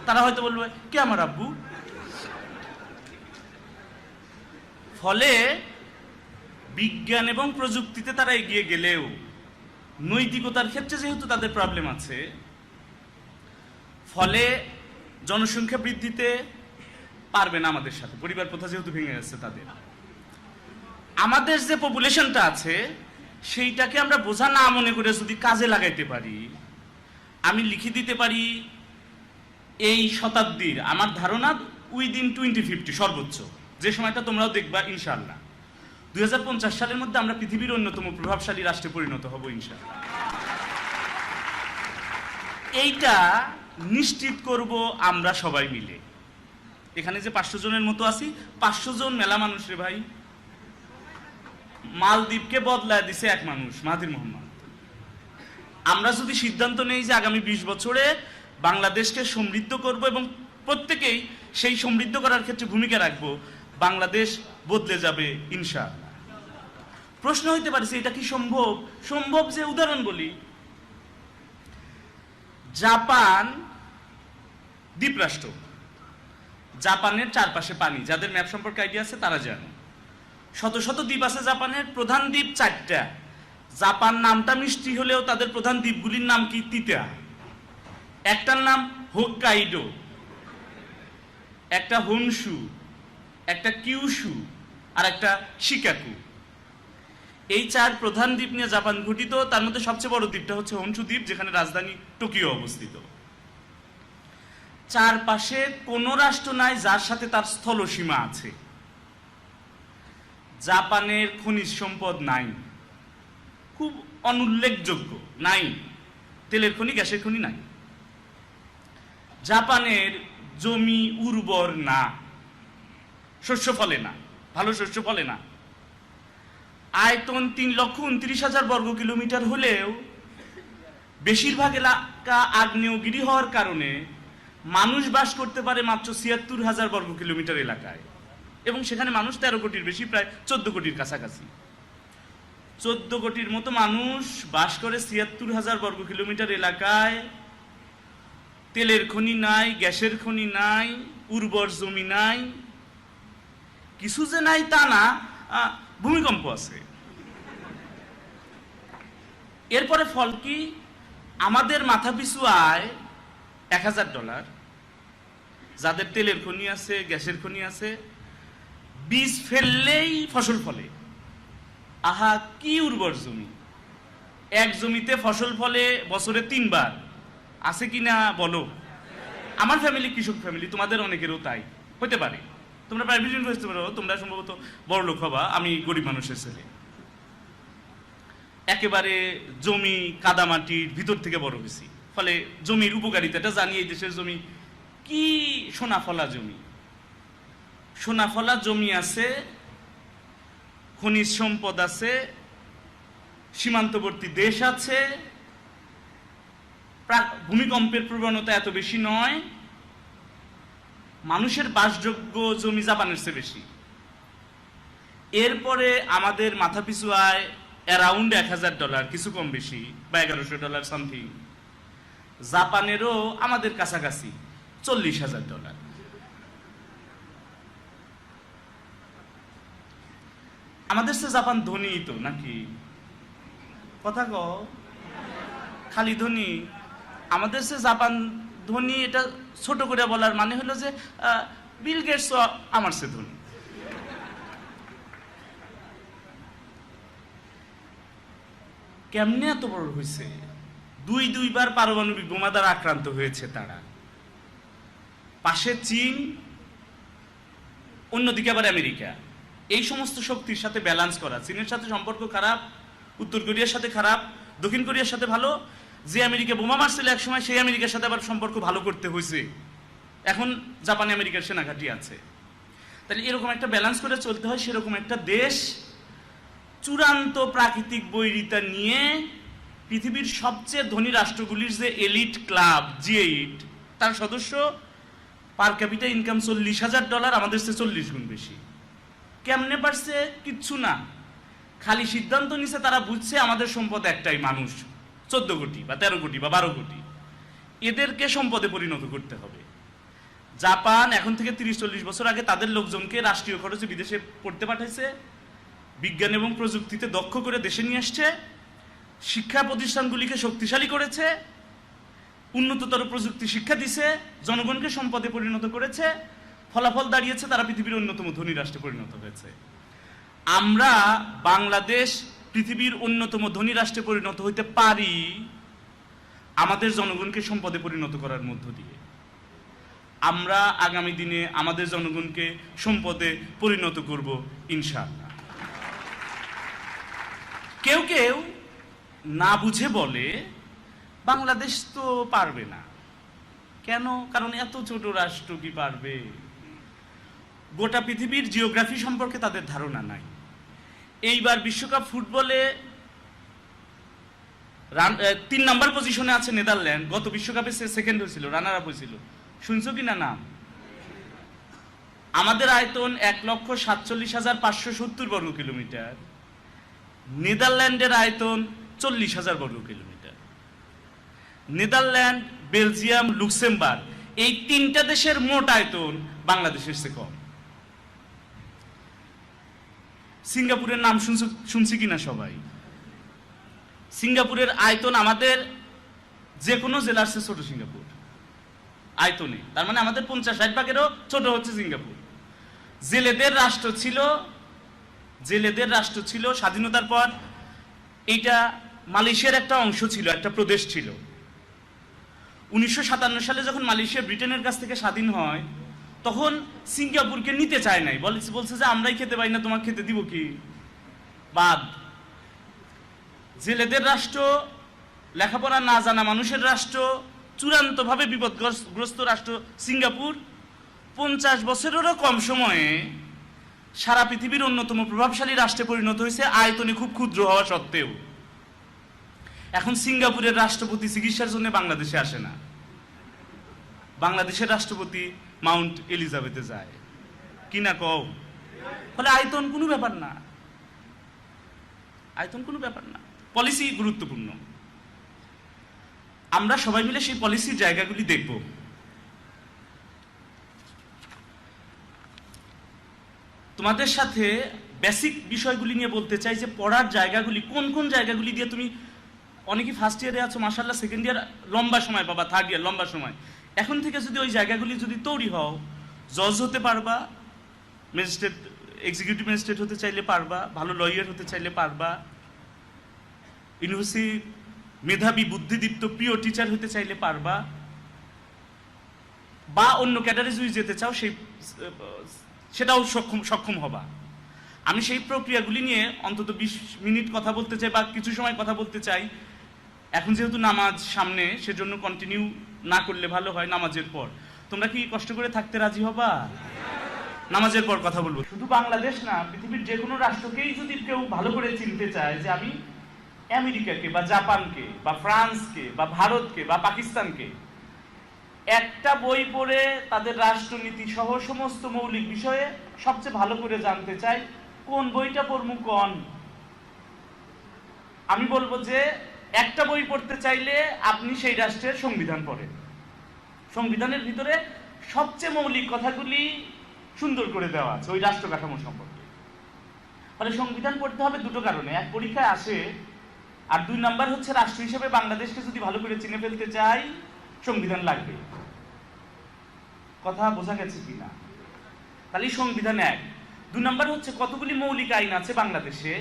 তারা হয়তো বলবে, কে আমার আব্বু? ফলে বিজ্ঞান এবং প্রযুক্তিতে তারা এগিয়ে গেলেও নৈতিকতার ক্ষেত্রে যেহেতু তাদের প্রবলেম আছে, ফলে জনসংখ্যা বৃদ্ধিতে পারবে না আমাদের সাথে। পরিবার প্রথা যেহেতু ভেঙে গেছে তাদের, আমাদের যে পপুলেশনটা আছে সেইটাকে আমরা বোঝা না মনে করে যদি কাজে লাগাইতে পারি, আমি লিখে দিতে পারি এই শতাব্দীর আমার ধারণা উইদিন 2050 সর্বোচ্চ, যে সময়টা তোমরাও দেখবা ইনশাআল্লাহ 2050 সালের মধ্যে আমরা পৃথিবীর অন্যতম প্রভাবশালী রাষ্ট্রে পরিণত হব ইনশাআল্লাহ। এইটা নিশ্চিত করব আমরা সবাই মিলে। এখানে যে 500 জনের মতো আছি, 500 জন মেলা মানুষ রে ভাই। মালদ্বীপকে বদলায় দিছে এক মানুষ, মাহাথির মোহাম্মদ। আমরা যদি সিদ্ধান্ত নেই যে আগামী 20 বছরে বাংলাদেশকে সমৃদ্ধ করব এবং প্রত্যেকেই সেই সমৃদ্ধ করার ক্ষেত্রে ভূমিকা রাখবো, বাংলাদেশ বদলে যাবে ইনশাআল্লাহ। প্রশ্ন হইতে পারে এটা কি সম্ভব? সম্ভব। যে উদাহরণ বলি, জাপান দ্বীপরাষ্ট্র, জাপানের চারপাশে পানি। যাদের ম্যাপ সম্পর্কে আইডিয়া আছে তারা জানে, শত শত দ্বীপ আছে জাপানের। প্রধান দ্বীপ 4টা। জাপান নামটা মিষ্টি হলেও তাদের প্রধান দ্বীপগুলির নাম কি? তিতা। একটার নাম হোক্কাইডো, একটা হনশু, একটা কিউশু, আর একটা শিকাকু। এই 4 প্রধান দ্বীপ নিয়ে জাপান গঠিত। তার মধ্যে সবচেয়ে বড় দ্বীপটা হচ্ছে হনশু দ্বীপ, যেখানে রাজধানী টোকিও অবস্থিত। চারপাশে কোনো রাষ্ট্র নাই যার সাথে তার স্থলসীমা আছে। জাপানের খনিজ সম্পদ নাই, খুব অনুল্লেখযোগ্য নাই। তেলের খনি, গ্যাসের খনি নাই। জাপানের জমি উর্বর না, শস্য ফলে না, ভালো শস্য ফলে না। আয়তন 3,29,000 বর্গ কিলোমিটার হলেও বেশিরভাগ এলাকা আগ্নেয়গিরি হওয়ার কারণে মানুষ বাস করতে পারে মাত্র 76,000 বর্গ কিলোমিটার এলাকায়, এবং সেখানে মানুষ 13 কোটির বেশি, প্রায় 14 কোটির কাছাকাছি। 14 কোটির মতো মানুষ বাস করে 76,000 বর্গ কিলোমিটার এলাকায়। তেলের খনি নাই, গ্যাসের খনি নাই, উর্বর জমি নাই। কিছু যে নাই তা না, ভূমিকম্প আছে। এরপরে ফল কি? আমাদের মাথাপিছু আয় $1,000। যাদের তেলের খনি আছে, গ্যাসের খনি আছে, বীজ ফেললেই ফসল ফলে। আহা, কি উর্বর জমি! এক জমিতে ফসল ফলে বছরে 3 বার। আছে কিনা বলো? আমার ফ্যামিলি কৃষক ফ্যামিলি, তোমাদের অনেকেরও তাই হতে পারে। তোমরা প্রাইভেট ইউনিভার্সিটি পড়ো, তোমরা সম্ভবত বড় লোক হবা, আমি গরিব মানুষের ছেলে। একেবারে জমি কাদামাটির ভিতর থেকে বড় হয়েছি, ফলে জমির উপকারিতাটা জানি। এই দেশের জমি কি সোনাফলা জমি। সোনাফলা জমি আছে, খনিজ সম্পদ আছে, সীমান্তবর্তী দেশ আছে, ভূমিকম্পের প্রবণতা এত বেশি নয়, মানুষের বাসযোগ্য জমি জাপানের চেয়ে বেশি। এরপরে আমাদের মাথাপিছু আয় অ্যারাউন্ড $1,000, কিছু কম বেশি, বা $1,100 সামথিং। জাপানেরও আমাদের কাছাকাছি $40,000। আমাদের চেয়ে জাপান ধনী তো নাকি? কথা কও, খালি ধনী? আমাদের চেয়ে জাপান ধনী, এটা ছোট করে বলার মানে হলো যে বিল গেটস আমার চেয়ে ধনী। কেমনে এত বড় হয়েছে? 2বার পারমাণবিক বোমা দ্বারা আক্রান্ত হয়েছে তারা। পাশে চীন, অন্যদিকে আবার আমেরিকা। এই সমস্ত শক্তির সাথে ব্যালেন্স করা। চীনের সাথে সম্পর্ক খারাপ, উত্তর কোরিয়ার সাথে খারাপ, দক্ষিণ কোরিয়ার সাথে ভালো। যে আমেরিকা বোমা মারছিল এক সময়, সেই আমেরিকার সাথে আবার সম্পর্ক ভালো করতে হয়েছে। এখন জাপানে আমেরিকার সেনাঘাঁটি আছে। তাহলে এরকম একটা ব্যালেন্স করে চলতে হয়। সেরকম একটা দেশ চূড়ান্ত প্রাকৃতিক বৈরিতা নিয়ে পৃথিবীর সবচেয়ে ধনী রাষ্ট্রগুলির যে এলিট ক্লাব G8 তার সদস্য পার ক্যাপিটা ইনকাম $40,000, আমাদের চেয়ে 40 গুণ বেশি। কেমনে পারছে? কিচ্ছু না, খালি সিদ্ধান্ত নিছে, তারা বুঝছে আমাদের সম্পদ একটাই, মানুষ 14 কোটি বা 13 কোটি বা 12 কোটি, এদেরকে সম্পদে পরিণত করতে হবে। জাপান এখন থেকে 30-40 বছর আগে তাদের লোকজনকে রাষ্ট্রীয় খরচে বিদেশে পড়তে পাঠাইছে, বিজ্ঞান এবং প্রযুক্তিতে দক্ষ করে দেশে নিয়ে আসছে, শিক্ষা প্রতিষ্ঠানগুলিকে শক্তিশালী করেছে, উন্নততর প্রযুক্তি শিক্ষা দিছে, জনগণকে সম্পদে পরিণত করেছে, ফলাফল দাঁড়িয়েছে তারা পৃথিবীর অন্যতম ধনী রাষ্ট্রে পরিণত হয়েছে। আমরা বাংলাদেশ পৃথিবীর অন্যতম ধনী রাষ্ট্রে পরিণত হইতে পারি আমাদের জনগণকে সম্পদে পরিণত করার মধ্য দিয়ে। আমরা আগামী দিনে আমাদের জনগণকে সম্পদে পরিণত করব ইনশাআল্লাহ। কেউ কেউ না বুঝে বলে বাংলাদেশ তো পারবে না। কেন? কারণ এত ছোট রাষ্ট্র কি পারবে? গোটা পৃথিবীর জিওগ্রাফি সম্পর্কে তাদের ধারণা নাই। এইবার বিশ্বকাপ ফুটবলে 3 নম্বর পজিশনে আছে নেদারল্যান্ড, গত বিশ্বকাপে সে সেকেন্ড হয়েছিল, রানার আপ হয়েছিল, শুনছো কি না নাম? আমাদের আয়তন 1,47,570 বর্গ কিলোমিটার, নেদারল্যান্ডের আয়তন 40,000 বর্গ কিলোমিটার। নেদারল্যান্ড, বেলজিয়াম, লুক্সেমবার্গ এই 3টা দেশের মোট আয়তন বাংলাদেশের চেয়ে কম। সিঙ্গাপুরের নাম শুনছি কিনা সবাই? সিঙ্গাপুরের আয়তন আমাদের যে কোনো জেলার চেয়ে ছোট সিঙ্গাপুর আয়তনে, তার মানে আমাদের 50-60 ভাগেরও ছোট হচ্ছে সিঙ্গাপুর। জেলেদের রাষ্ট্র ছিল স্বাধীনতার পর। এইটা মালয়েশিয়ার একটা অংশ ছিল, একটা প্রদেশ ছিল। 1957 সালে যখন মালয়েশিয়া ব্রিটেনের কাছ থেকে স্বাধীন হয়, তখন সিঙ্গাপুরকে নিতে চায় নাই, বলছে যে আমরাই খেতে পাই না, তোমাকে খেতে দিব কি? বাদ। জেলেদের রাষ্ট্র, লেখাপড়া না জানা মানুষের রাষ্ট্র, চূড়ান্তভাবে বিপদগ্রস্ত রাষ্ট্র সিঙ্গাপুর 50 বছরেরও কম সময়ে সারা পৃথিবীর অন্যতম প্রভাবশালী রাষ্ট্রে পরিণত হয়েছে, আয়তনে খুব ক্ষুদ্র হওয়া সত্ত্বেও। এখন সিঙ্গাপুরের রাষ্ট্রপতি চিকিৎসার জন্য বাংলাদেশে আসে না, বাংলাদেশের রাষ্ট্রপতি মাউন্ট এলিজাবেথে যায় কি না কও? ফলে আয়তন কোনো ব্যাপার না, আয়তন কোনো ব্যাপার না, পলিসি গুরুত্বপূর্ণ। আমরা সবাই মিলে সেই পলিসির জায়গাগুলি দেখব। তোমাদের সাথে বেসিক বিষয়গুলি নিয়ে বলতে চাই যে পড়ার জায়গাগুলি কোন কোন জায়গাগুলি দিয়ে তুমি, অনেকে ফার্স্ট ইয়ারে আছো মাশাআল্লাহ, সেকেন্ড ইয়ার লম্বা সময় পাবা, থার্ড ইয়ার লম্বা সময়। এখন থেকে যদি ওই জায়গাগুলি যদি তৈরি হও, জজ হতে পারবা, ম্যাজিস্ট্রেট, এক্সিকিউটিভ ম্যাজিস্ট্রেট হতে চাইলে পারবা, ভালো লয়ার হতে চাইলে পারবা, ইউনিভার্সিটি মেধাবী বুদ্ধিদীপ্ত প্রিয় টিচার হতে চাইলে পারবা, বা অন্য ক্যাডারে যদি যেতে চাও সেটাও সক্ষম হবা। আমি সেই প্রক্রিয়াগুলি নিয়ে অন্তত 20 মিনিট কথা বলতে চাই বা কিছু সময় কথা বলতে চাই। এখন যেহেতু নামাজ সামনে, সেজন্য কন্টিনিউ না করলে ভালো হয় নামাজের পর। তোমরা কি কষ্ট করে থাকতে রাজি হবা? নামাজের পর কথা বলবো। শুধু বাংলাদেশ না, পৃথিবীর যে কোনো রাষ্ট্রকেই যদি কেউ ভালো করে চিনতে চায় যে আমি আমেরিকাকে বা জাপানকে বা ফ্রান্সকে বা ভারতকে বা পাকিস্তানকে, একটা বই পড়ে তাদের রাষ্ট্রনীতি সহ সমস্ত মৌলিক বিষয়ে সবচেয়ে ভালো করে জানতে চাই, কোন বইটা পড়মু কোন? আমি বলবো যে একটা বই পড়তে চাইলে আপনি সেই রাষ্ট্রের সংবিধান পড়েন। সংবিধানের ভিতরে সবচেয়ে মৌলিক কথাগুলি সুন্দর করে দেওয়া আছে ওই রাষ্ট্র কাঠামো সম্পর্কে। ফলে সংবিধান পড়তে হবে দুটো কারণে, এক পরীক্ষায় আসে, আর 2 নাম্বার হচ্ছে রাষ্ট্র হিসেবে বাংলাদেশকে যদি ভালো করে চিনে ফেলতে চাই সংবিধান লাগবে। কথা বোঝা গেছে কিনা? তাহলে সংবিধান 1। 2 নাম্বার হচ্ছে কতগুলি মৌলিক আইন আছে বাংলাদেশে,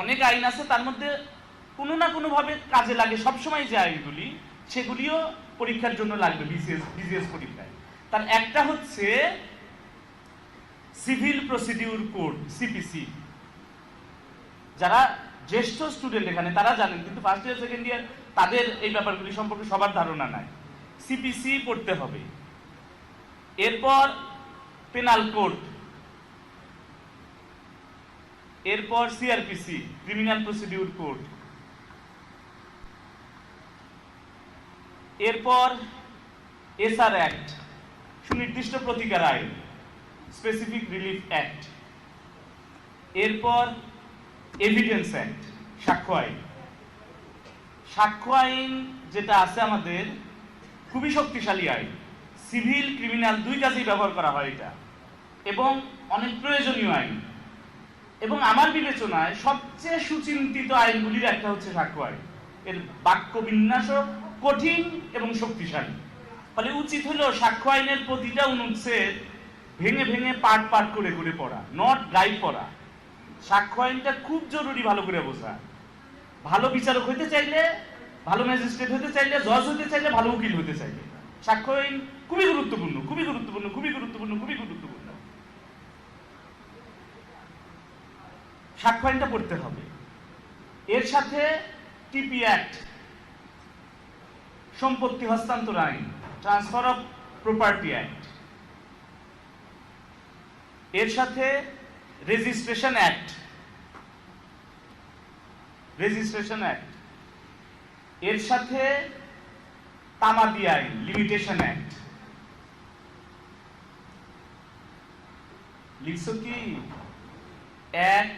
অনেক আইন আছে, তার মধ্যে কোনো না কোনো ভাবে কাজে লাগে সবসময় যে আইনগুলি, সেগুলিও পরীক্ষার জন্য লাগবে বিসিএস পরীক্ষায়। তার একটা হচ্ছে সিভিল প্রসিডিউর কোড, সিপিসি। যারা জ্যেষ্ঠ স্টুডেন্ট এখানে তারা জানেন, কিন্তু ফার্স্ট ইয়ার সেকেন্ড ইয়ার তাদের এই ব্যাপারগুলি সম্পর্কে সবার ধারণা নাই। সিপিসি পড়তে হবে। এরপর পেনাল কোড, এরপর সিআরপিসি, ক্রিমিনাল প্রসিডিউর কোড, এরপর এসআর অ্যাক্ট, সুনির্দিষ্ট প্রতিকার আইন, স্পেসিফিক রিলিফ অ্যাক্ট। এরপর এভিডেন্স অ্যাক্ট, সাক্ষ্য আইন। সাক্ষ্য আইন যেটা আছে আমাদের খুবই শক্তিশালী আইন, সিভিল ক্রিমিনাল দুই কাজেই ব্যবহার করা হয় এটা, এবং অনেক প্রয়োজনীয় আইন। এবং আমার বিবেচনায় সবচেয়ে সুচিন্তিত আইনগুলির একটা হচ্ছে সাক্ষ্য আইন। এর বাক্য বিন্যাসও কঠিন এবং শক্তিশালী। ফলে উচিত হলো সাক্ষ্য আইনের প্রতিটা অনুচ্ছেদ ভেঙে ভেঙে পার্ট পার্ট করে করে পড়া, নট গাইড পড়া। সাক্ষ্য আইনটা খুব জরুরি ভালো করে বোঝা। ভালো বিচারক হইতে চাইলে, ভালো ম্যাজিস্ট্রেট হতে চাইলে, জজ হতে চাইলে, ভালো উকিল হতে চাইলে সাক্ষ্য আইন খুবই গুরুত্বপূর্ণ, খুবই গুরুত্বপূর্ণ, খুবই গুরুত্বপূর্ণ, খুবই গুরুত্বপূর্ণ। সাক্ষ্য আইনটা পড়তে হবে। এর সাথে টিপি অ্যাক্ট, সম্পত্তি হস্তান্তর আইন, ট্রান্সফার অফ প্রপার্টি অ্যাক্ট। এর সাথে রেজিস্ট্রেশন অ্যাক্ট, রেজিস্ট্রেশন অ্যাক্ট। এর সাথে তামাদি আইন, লিমিটেশন অ্যাক্ট। লিখছো কি? 1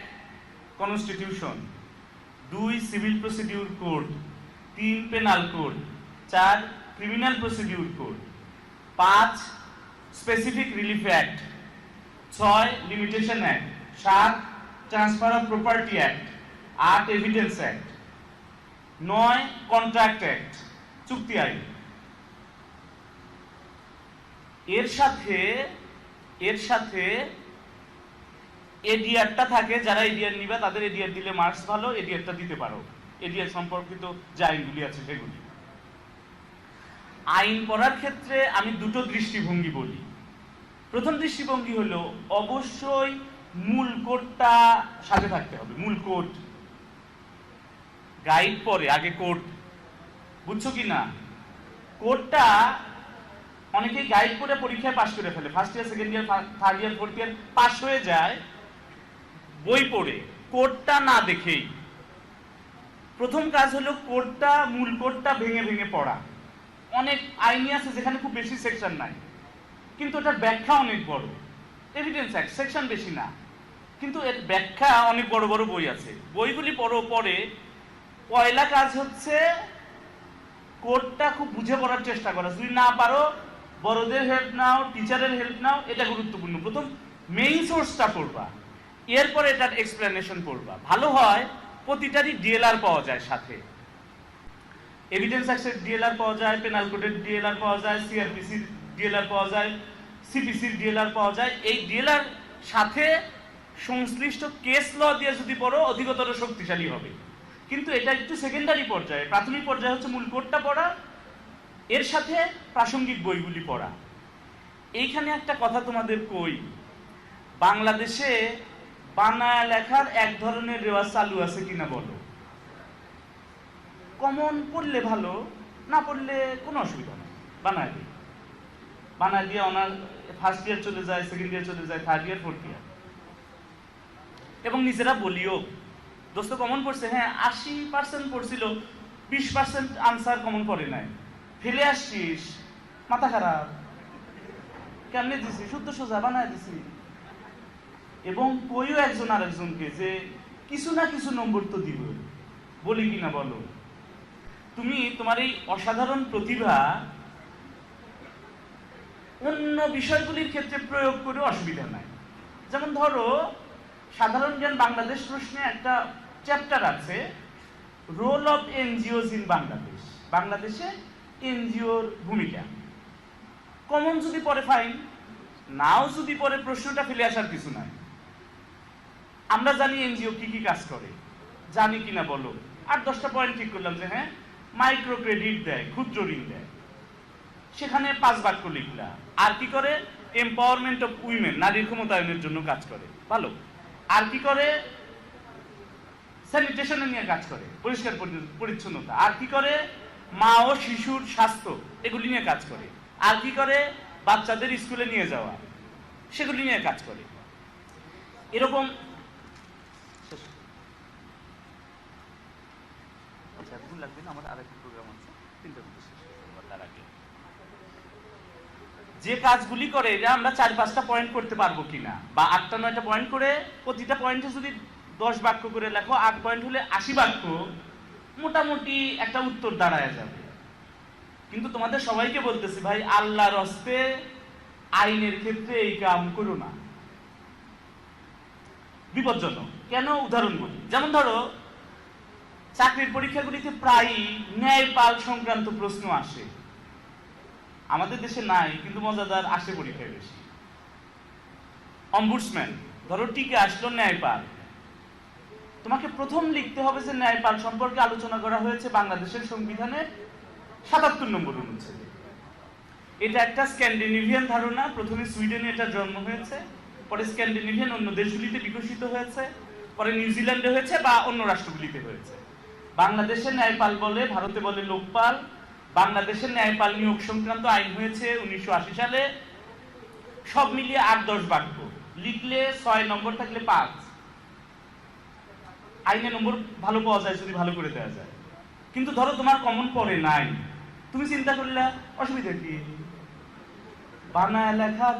constitution, 2 civil procedure code, 3 penal code, 4 criminal procedure code, 5 specific relief act, 6 limitation act, 7 transfer of property act, 8 evidence act, 9 contract act, চুক্তি আইন। এর সাথে এডিআরটা থাকে। যারা এডিআর নিবে তাদের এডিআর দিলে মার্কস ভালো, এডিআরটা দিতে পারো। এডিআর সম্পর্কিত যে আইনগুলি আছে সেগুলি। আইন পড়ার ক্ষেত্রে আমি দুটো দৃষ্টিভঙ্গি বলি। প্রথম দৃষ্টিভঙ্গি হলো অবশ্যই মূল কোডটা সাথে থাকতে হবে। মূল কোড, গাইড পরে আগে কোড, বুঝছো কি না? কোডটা অনেকেই গাইড পড়ে পরীক্ষায় পাশ করে ফেলে, first year, second year, third year, fourth year পাশ হয়ে যায় বই পড়ে, কোডটা না দেখেই। প্রথম কাজ হলো কোডটা, মূল কোডটা ভেঙে ভেঙে পড়া। অনেক আইনই আছে যেখানে খুব বেশি সেকশন নাই, কিন্তু এটার ব্যাখ্যা অনেক বড়। এভিডেন্স অ্যাক্ট সেকশন বেশি না, কিন্তু এর ব্যাখ্যা অনেক বড় বড় বই আছে। বইগুলি পরে পয়লা কাজ হচ্ছে কোডটা খুব বুঝে পড়ার চেষ্টা করা। যদি না পারো বড়দের হেল্প নাও, টিচারের হেল্প নাও, এটা গুরুত্বপূর্ণ। প্রথম মেইন সোর্সটা পড়বা, এরপর এটার এক্সপ্লেনেশন পড়বা। ভালো হয় প্রতিটারই ডিএলআর পাওয়া যায় সাথে। এভিডেন্স অ্যাক্টের ডিএলআর পাওয়া যায়, পেনাল কোডের ডিএলআর পাওয়া যায়, সিআরপিসির ডিএলআর পাওয়া যায়, সিপিসির ডিএলআর পাওয়া যায়। এই ডিএলআর সাথে সংশ্লিষ্ট কেস ল দিয়ে যদি পড়ো অধিকতর শক্তিশালী হবে। কিন্তু এটা একটু সেকেন্ডারি পর্যায়ে। প্রাথমিক পর্যায়ে হচ্ছে মূল কোডটা পড়া, এর সাথে প্রাসঙ্গিক বইগুলি পড়া। এইখানে একটা কথা তোমাদের কই, বাংলাদেশে বানায় লেখার এক ধরনের রেওয়াজ চালু আছে কিনা বলো? কমন পড়লে ভালো, না পড়লে কোনো অসুবিধা নেই, বানায় দিই। বানায় দিয়ে অনার ফার্স্ট ইয়ার চলে যায়, সেকেন্ড ইয়ার চলে যায়, থার্ড ইয়ার, ফোর্থ ইয়ার। এবং নিজেরা বলিও, দোস্ত কমন পড়ছে, হ্যাঁ 80% পড়ছিল, 20% আনসার কমন পড়ে নাই, ফেলে আসছিস, মাথা খারাপ, কেমনে দিছি, শুদ্ধ সোজা বানায় দিছি। এবং কইও একজন আরেকজনকে যে কিছু না কিছু নম্বর তো দিব, বলি কিনা বলো? তুমি তোমার এই অসাধারণ প্রতিভা অন্য বিষয়গুলির ক্ষেত্রে প্রয়োগ করে অসুবিধা নাই। যেমন ধরো সাধারণ জ্ঞান বাংলাদেশ প্রশ্নে একটা চ্যাপ্টার আছে, role of NGOs in Bangladesh, বাংলাদেশে এনজিওর ভূমিকা। কমন যদি পড়ে ফাইন, নাও যদি পড়ে প্রশ্নটা ফেলে আসার কিছু নাই। আমরা জানি এনজিও কি কি কাজ করে, জানি কিনা বলো? 8-10টা পয়েন্ট ঠিক করলাম যে হ্যাঁ মাইক্রো ক্রেডিট দেয়, ক্ষুদ্র ঋণ দেয়, সেখানে 5 বাক্য লিখলা। আর কি করে? এম্পাওয়ারমেন্ট অফ উইমেন, নারীর ক্ষমতায়নের জন্য কাজ করে, ভালো। আর কি করে? স্যানিটেশন নিয়ে কাজ করে, পরিষ্কার পরিচ্ছন্নতা। আর কি করে? মা ও শিশুর স্বাস্থ্য, এগুলি নিয়ে কাজ করে। আর কি করে? বাচ্চাদের স্কুলে নিয়ে যাওয়া, সেগুলি নিয়ে কাজ করে। এরকম আচ্ছা ভুল লাগবে না, আমার আরেকটা প্রোগ্রাম আছে। তিনটার মধ্যে শেষ হয়ে যাবে, তার আগে যে কাজগুলি করে এটা আমরা 4-5টা পয়েন্ট করতে পারবো কিনা, বা 8টা-9টা পয়েন্ট করে প্রতিটা পয়েন্টে যদি 10 বাক্য করে লেখো, 8 পয়েন্ট হলে 80 বাক্য, মোটামুটি একটা উত্তর দাঁড়ায় যাবে। কিন্তু তোমাদের সবাইকে বলতেছি ভাই, আল্লাহর হস্তে আইনের ক্ষেত্রে এই কাম করো না, বিপজ্জনক। কেন? উদাহরণ বলি। যেমন ধরো, চাকরির পরীক্ষাগুলিতে প্রায়ই ন্যায়পাল সংক্রান্ত প্রশ্ন আসে। আমাদের দেশে নাই, কিন্তু মজাদার আসে পরীক্ষায় বেশি। অম্বুডসম্যান, ধরো টিকে আসলো ন্যায়পাল, তোমাকে প্রথম লিখতে হবে যে ন্যায়পাল সম্পর্কে আলোচনা করা হয়েছে বাংলাদেশের সংবিধানের ৭৭ নম্বর অনুচ্ছেদে। এটা একটা স্ক্যান্ডিনেভিয়ান ধারণা। প্রথমে সুইডেনে এটা জন্ম হয়েছে, পরে স্ক্যান্ডিনেভিয়ান অন্য দেশগুলিতে বিকশিত হয়েছে, পরে নিউজিল্যান্ডে হয়েছে বা অন্য রাষ্ট্রগুলিতে হয়েছে। বাংলাদেশে ন্যায়পাল বলে, ভারতে বলে লোকপাল। বাংলাদেশের ন্যায়পাল নিয়োগ সংক্রান্ত আইন হয়েছে 1980 সালে। সব মিলিয়ে 8-10 বাক্য লিখলে 6 নম্বর, থাকলে 5। আইনে নম্বর ভালো পাওয়া যায় যদি ভালো করে দেওয়া যায়। কিন্তু ধরো তোমার কমন পড়ে নাই, তুমি চিন্তা করলে অসুবিধা কি? বানায় লেখার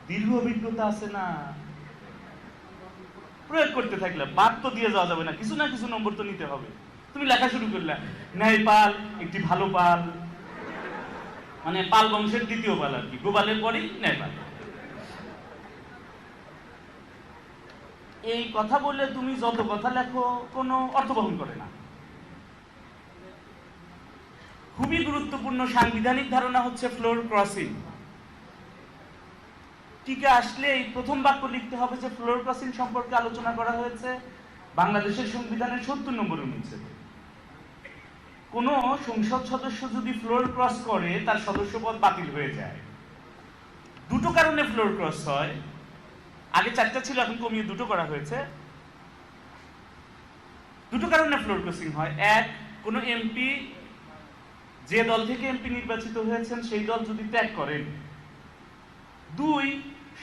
দীর্ঘ অভিজ্ঞতা আছে না, প্রয়োগ করতে থাকলে বাদ তো দিয়ে যাওয়া যাবে না, কিছু না কিছু নম্বর তো নিতে হবে। তুমি লেখা শুরু করলে ন্যায়পাল একটি ভালো পাল, মানে পাল বংশের দ্বিতীয় পাল আর কি, গোপালের পরেই ন্যায়পাল। এই কথা বলে তুমি যত কথা লেখো কোনো অর্থ বহন করে না। খুবই গুরুত্বপূর্ণ সাংবিধানিক ধারণা হচ্ছে ফ্লোর ক্রসিং। টিকা আসলে এই প্রথম বাক্য লিখতে হবে যে ফ্লোর ক্রসিং সম্পর্কে আলোচনা করা হয়েছে বাংলাদেশের সংবিধানের ৭০ নম্বর অনুচ্ছেদে। কোন সংসদ সদস্য যদি ফ্লোর ক্রস করে তার সদস্যপদ বাতিল হয়ে যায়। দুটো কারণে ফ্লোর ক্রস হয়, আগে 4টা ছিল, এখন কমিয়ে 2টো করা হয়েছে। দুটো কারণে ফ্লোর ক্রসিং হয়। এক, কোন এমপি যে দল থেকে এমপি নির্বাচিত হয়েছেন সেই দল যদি ত্যাগ করেন। 2,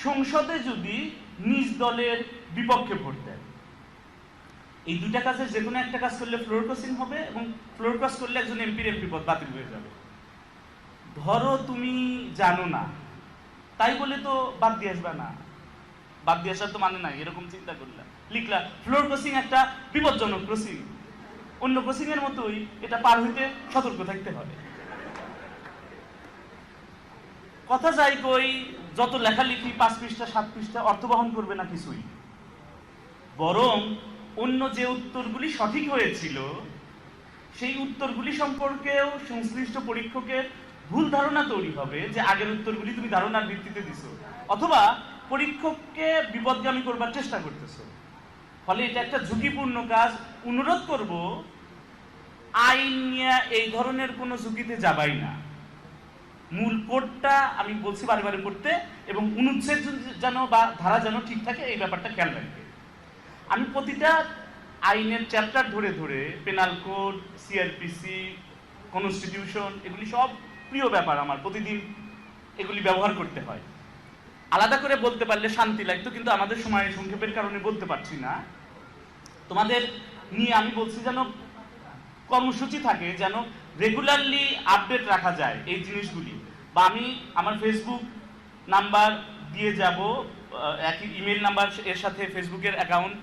সংসদে যদি নিজ দলের বিপক্ষে ভোট দেন। এই দুইটা কাজের যে কোনো একটা কাজ করলে ফ্লোর ক্রসিং হবে, এবং ফ্লোর ক্রস করলে একজন এমপির এমপি পদ বাতিল হয়ে যাবে। ধরো তুমি জানো না, তাই বলে তো বাদ দিয়ে আসবে না, বাদ দিয়ে আসার তো মানে নাই। এরকম চিন্তা করলাম, লিখলা ফ্লোর ক্রসিং একটা বিপজ্জনক ক্রসিং, অন্য ক্রসিং এর মতোই এটা পার হইতে সতর্ক থাকতে হবে। কথা যাই কই, যত লেখালেখি 5 পৃষ্ঠা 7 পৃষ্ঠা অর্থ বহন করবে না কিছুই, বরং অন্য যে উত্তরগুলি সঠিক হয়েছিল সেই উত্তরগুলি সম্পর্কেও সংশ্লিষ্ট পরীক্ষকের ভুল ধারণা তৈরি হবে যে আগের উত্তরগুলি তুমি ধারণার ভিত্তিতে দিছো, অথবা পরীক্ষককে বিপদগামী করবার চেষ্টা করতেছো। ফলে এটা একটা ঝুঁকিপূর্ণ কাজ। অনুরোধ করব, আইন নিয়ে এই ধরনের কোনো ঝুঁকিতে যাবাই না। মূল কোডটা আমি বলছি বারে বারে পড়তে, এবং অনুচ্ছেদ যেন বা ধারা যেন ঠিক থাকে এই ব্যাপারটা খেয়াল রাখবে। আমি প্রতিটা আইনের চ্যাপ্টার ধরে ধরে, পেনাল কোড, সিআরপিসি, কনস্টিটিউশন, এগুলি সব প্রিয় ব্যাপার আমার, প্রতিদিন এগুলি ব্যবহার করতে হয়। আলাদা করে বলতে পারলে শান্তি লাগতো, কিন্তু আমাদের সময় সংক্ষেপের কারণে বলতে পারছি না। তোমাদের নিয়ে আমি বলছি যেন কর্মসূচি থাকে, যেন রেগুলারলি আপডেট রাখা যায় এই জিনিসগুলি। বা আমি আমার ফেসবুক নাম্বার দিয়ে যাব, একই ইমেল নাম্বার এর সাথে ফেসবুকের অ্যাকাউন্ট,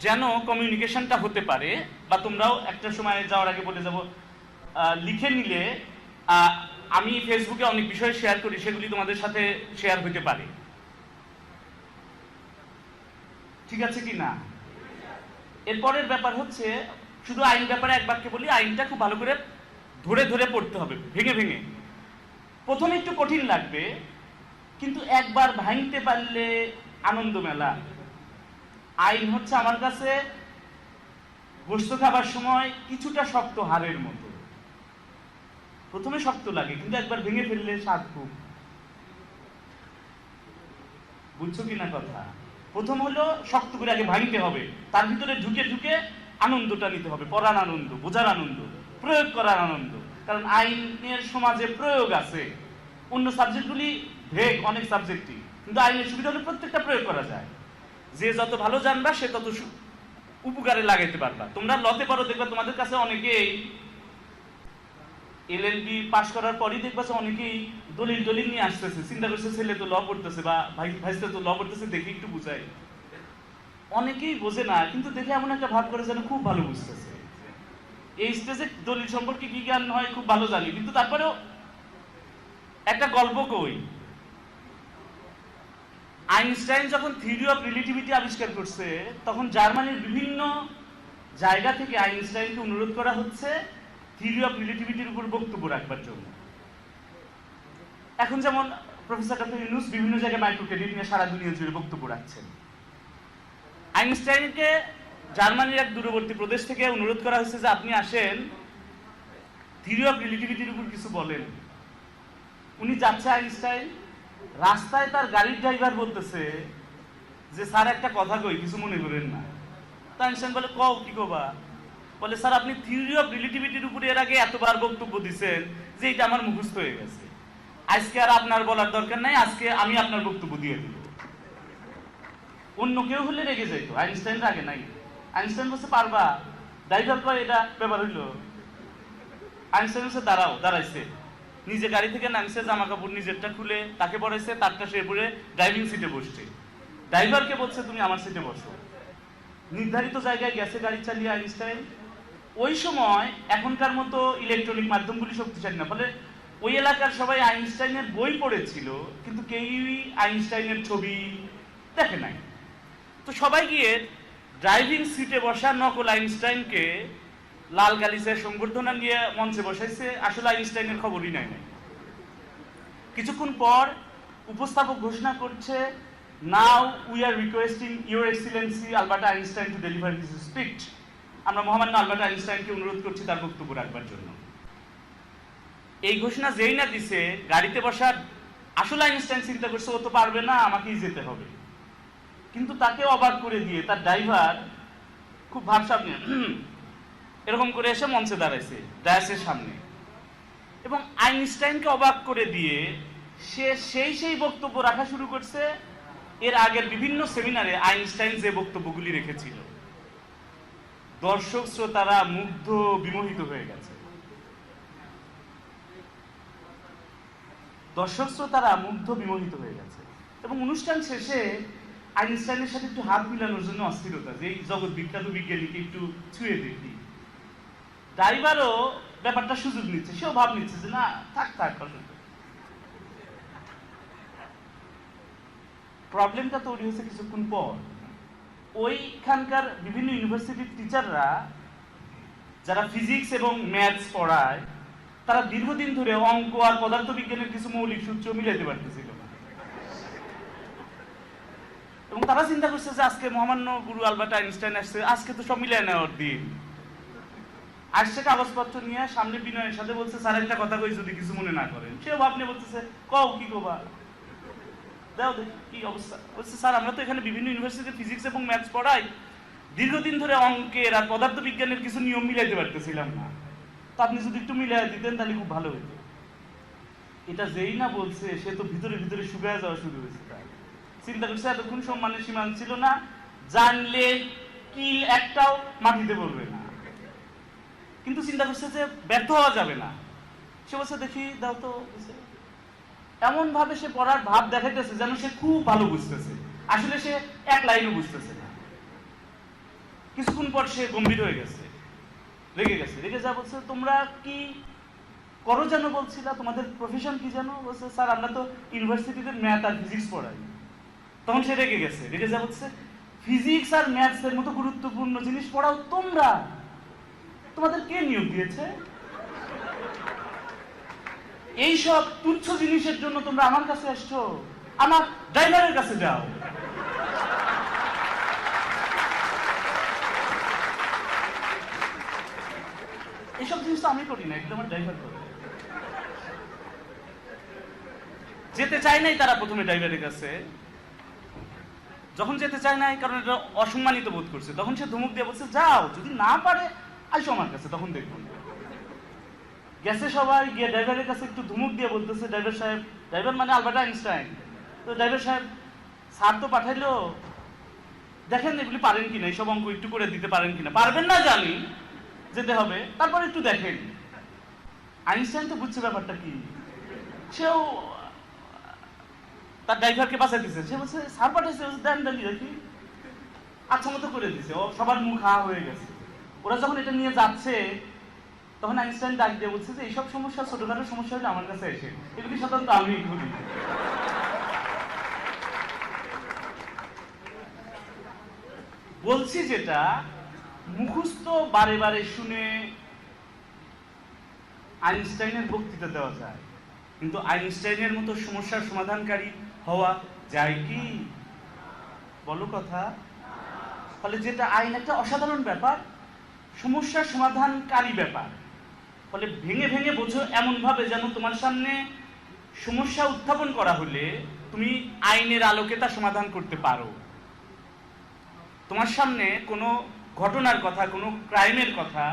যেন কমিউনিকেশনটা হতে পারে। বা তোমরাও একটা সময় যাওয়ার আগে বলে যাব, লিখে নিলে আমি ফেসবুকে অনেক বিষয় শেয়ার করি, সেগুলি তোমাদের সাথে শেয়ার হতে পারে। ঠিক আছে কি না? এরপরের ব্যাপার হচ্ছে, শুধু আইন ব্যাপারে এক বাক্যে বলি, আইনটা খুব ভালো করে ধরে ধরে পড়তে হবে, ভেঙে ভেঙে। প্রথমে একটু কঠিন লাগবে, কিন্তু একবার ভাঙতে পারলে আনন্দ মেলা। আইন হচ্ছে আমার কাছে গোশত খাবার সময় কিছুটা শক্ত হাড়ের মতো। প্রথমে শক্ত লাগে, কিন্তু একবার ভেঙে ফেললে স্বাদ খুব। বুঝছো কিনা কথা? প্রথম হলো শক্ত করে আগে ভাঙতে হবে, তার ভিতরে ঢুকে ঢুকে আনন্দটা নিতে হবে, পড়ার আনন্দ, বোঝার আনন্দ, প্রয়োগ করার আনন্দ। কারণ আইনের সমাজে প্রয়োগ আছে, অন্য সাবজেক্টগুলি ভেগ, অনেক সাবজেক্টই, কিন্তু আইনের সুবিধা হলে প্রত্যেকটা প্রয়োগ করা যায়। যে যত ভালো জানবা সে তত উপকারে লাগাইতে পারবা। তোমরা লতে পারো, দেখবা তোমাদের কাছে অনেকেই এলএলবি পাশ করার পরই দেখবা যে অনেকেই দলিল টলিল নিয়ে আসতেছে, চিন্তা করছে ছেলে তো ল পড়তেছে বা ভাইস্তে তো ল পড়তেছে, দেখে একটু বুঝাই। অনেকেই বোঝে না, কিন্তু দেখে এমন একটা ভাব করে যেন খুব ভালো বুঝতেছে। এই স্টেজে দলিল সম্পর্কে কি জ্ঞান হয় খুব ভালো জানি, কিন্তু তারপরেও একটা গল্প কই। আইনস্টাইন যখন থিওরি অফ রিলেটিভিটি আবিষ্কার করছে, তখন জার্মানির বিভিন্ন জায়গা থেকে আইনস্টাইনকে অনুরোধ করা হচ্ছে থিওরি অফ রিলেটিভিটির উপর বক্তব্য রাখবার জন্য। এখন যেমন প্রফেসর ডক্টর ইউনুস বিভিন্ন জায়গায় মাইক্রো ক্রেডিট নিয়ে সারা দুনিয়া জুড়ে বক্তব্য রাখছেন। আইনস্টাইনকে জার্মানির এক দূরবর্তী প্রদেশ থেকে অনুরোধ করা হয়েছে যে আপনি আসেন, থিওরি অফ রিলেটিভিটির উপর কিছু বলেন। উনি যাচ্ছে আইনস্টাইন, রাস্তায় তার গাড়ির ড্রাইভার বলতেছে যে স্যার একটা কথা কই, কিছু মনে করেন না। তো আইনস্টাইন বলে কও, কি কবা? বলে স্যার আপনি থিওরি অফ রিলেটিভিটির উপরে এর আগে এতবার বক্তব্য দিচ্ছেন যে এটা আমার মুখস্থ হয়ে গেছে, আজকে আর আপনার বলার দরকার নাই, আজকে আমি আপনার বক্তব্য দিয়ে দিব। অন্য কেউ হলে রেগে যেত, আইনস্টাইন রাগে নাই। আইনস্টাইন বলছে পারবা? ড্রাইভার কয় এটা ব্যাপার হইলো। আইনস্টাইন বলছে দাঁড়াও, দাঁড়াইছে, নিজে গাড়ি থেকে নামছে, জামা কাপড় নিজেরটা খুলে তাকে পড়াইছে, তারটা সে পরে ড্রাইভিং সিটে বসছে। ড্রাইভারকে বলছে তুমি আমার সিটে বসো। নির্ধারিত জায়গায় গেছে গাড়ি চালিয়ে আইনস্টাইন। ওই সময় এখনকার মতো ইলেকট্রনিক মাধ্যমগুলি শক্তিশালী না, ফলে ওই এলাকার সবাই আইনস্টাইনের বই পড়েছিল, কিন্তু কেউই আইনস্টাইনের ছবি দেখে নাই। তো সবাই গিয়ে ড্রাইভিং সিটে বসা নকল আইনস্টাইনকে লাল গালিচার সংবর্ধনা নিয়ে মঞ্চে বসাইছে, আসলে আইনস্টাইনের খবরই নাই। কিছুক্ষণ পর উপস্থাপক ঘোষণা করছে, now we are requesting your excellency Albert Einstein to deliver his speech. আমরা মহামান্য আলবার্ট আইনস্টাইনকে অনুরোধ করছি তার বক্তব্য রাখবার জন্য। এই ঘোষণা যেই না দিছে, গাড়িতে বসার আসলে আইনস্টাইন চিন্তা করছে ও তো পারবে না, আমাকেই যেতে হবে। কিন্তু তাকে অবাক করে দিয়ে তার ড্রাইভার খুব ভাবসাব নিয়ে এরকম করে এসে মঞ্চে দাঁড়াইছে ডায়াসের সামনে, এবং আইনস্টাইনকে অবাক করে দিয়ে সে সেই বক্তব্য রাখা শুরু করছে এর আগের বিভিন্ন সেমিনারে আইনস্টাইন যে বক্তব্যগুলি রেখেছিল। দর্শক শ্রোতারা মুগ্ধ বিমোহিত হয়ে গেছে। এবং অনুষ্ঠান শেষে আইনস্টাইনের সাথে একটু হাত মিলানোর জন্য অস্থিরতা, যে এই জগৎ বিখ্যাত বিজ্ঞানীকে একটু ছুঁয়ে দেখি। ড্রাইভারও ব্যাপারটা সুযোগ নিচ্ছে, সেও ভাব নিচ্ছে যে না থাক। প্রবলেমটা তৈরি হয়েছে কিছুক্ষণ পর। ওইখানকার বিভিন্ন ইউনিভার্সিটির টিচাররা যারা ফিজিক্স এবং ম্যাথস পড়ায়, তারা দীর্ঘদিন ধরে অঙ্ক আর পদার্থবিজ্ঞানের কিছু মৌলিক সূত্র মিলাইতে পারতেছিল না। এবং তারা চিন্তা করছে যে আজকে মহামান্য গুরু আলবার্ট আইনস্টাইন আসছে, আজকে তো সব মিলাই নেওয়ার দিন। আসছে কাগজপত্র নিয়ে সামনে বিনয়ের সাথে বলছে স্যার একটা কথা কই, যদি কিছু মনে না করেন। সেও ভাবনে বলতেছে কও, কি কবা? দাও দেখি কি অবস্থা। বলছে স্যার আমরা তো এখানে বিভিন্ন ইউনিভার্সিটিতে ফিজিক্স এবং ম্যাথস পড়াই, দীর্ঘদিন ধরে অঙ্কের আর পদার্থবিজ্ঞানের কিছু নিয়ম মিলাইতে পারতেছিলাম না, তো আপনি যদি একটু মিলাই দিতেন তাহলে খুব ভালো হতো। এটা যেই না বলছে, সে তো ভিতরে ভিতরে শুকায় যাওয়া শুরু হয়েছে। চিন্তা করছে এতক্ষণ সম্মানের সীমান্ত ছিল না, জানলে কি একটাও মাটিতে পড়বে না। কিন্তু চিন্তা করছে যে ব্যর্থ হওয়া যাবে না। সে বলছে দেখি দাও তো। এমন ভাবে সে পড়ার ভাব দেখাইতেছে যেন সে খুব ভালো বুঝতেছে, আসলে সে এক লাইনও বুঝতেছে না। কিছুক্ষণ পর সে গম্ভীর হয়ে গেছে, রেগে যা বলছে তোমরা কি করো যেন বলছিলা, তোমাদের প্রফেশন কি যেন? বলছে স্যার আমরা তো ইউনিভার্সিটিতে ম্যাথ আর ফিজিক্স পড়াই। তখন সে রেগে যা বলছে ফিজিক্স আর ম্যাথস এর মতো গুরুত্বপূর্ণ জিনিস পড়াও তোমরা, তোমাদের কে নিয়োগ দিয়েছে? এইসব তুচ্ছ জিনিসের জন্য তোমরা আমার কাছে আসছো? আমার ড্রাইভারের কাছে যাও। এইসব জিনিস তো আমি করি না, এগুলো আমার ড্রাইভার করে। যেতে চাই নাই তারা প্রথমে ড্রাইভারের কাছে। যখন যেতে চায় নাই, কারণ এটা অসম্মানিত বোধ করছে, তখন সে ধমক দিয়ে বলছে যাও, যদি না পারে আইসো আমার কাছে, তখন দেখবো। গেছে সবাই, গিয়ে ড্রাইভারের কাছে একটু ধমক দিয়ে বলতেছে ড্রাইভার সাহেব, ড্রাইভার মানে আলবার্ট আইনস্টাইন, তো ড্রাইভার সাহেব স্যার তো পাঠাইলো, দেখেন এগুলি পারেন কিনা, এইসব অঙ্ক একটু করে দিতে পারেন কিনা। পারবেন না জানি, যেতে হবে, তারপর একটু দেখেন। আইনস্টাইন তো বুঝছে ব্যাপারটা কি, সেও তার ড্রাইভারকে বাঁচাই দিচ্ছে, সে বলছে সার পাঠাইছে, দেন দেন দেখি, আচ্ছা মতো করে দিছে, ও সবার মুখ হা হয়ে গেছে। ওরা যখন এটা নিয়ে যাচ্ছে তখন আইনস্টাইন ডাক দিয়ে বলছে যে এইসব সমস্যা, ছোটখাটো সমস্যা হলে আমার কাছে এসে, এগুলি সাধারণত আমি করি। বলছি যেটা মুখস্থ বারে বারে শুনে আইনস্টাইনের বক্তৃতা দেওয়া যায়, কিন্তু আইনস্টাইনের মতো সমস্যার সমাধানকারী হওয়া যায় কি? বলো কথা। ফলে যেটা আইন একটা অসাধারণ ব্যাপার, সমস্যার সমাধানকারী ব্যাপার। ফলে ভেঙে ভেঙে বোঝো এমন ভাবে যেন তোমার সামনে সমস্যা উত্থাপন করা হলে তুমি আইনের আলোকে তা সমাধান করতে পারো। তোমার সামনে কোনো ঘটনার কথা, কোনো ক্রাইমের কথা,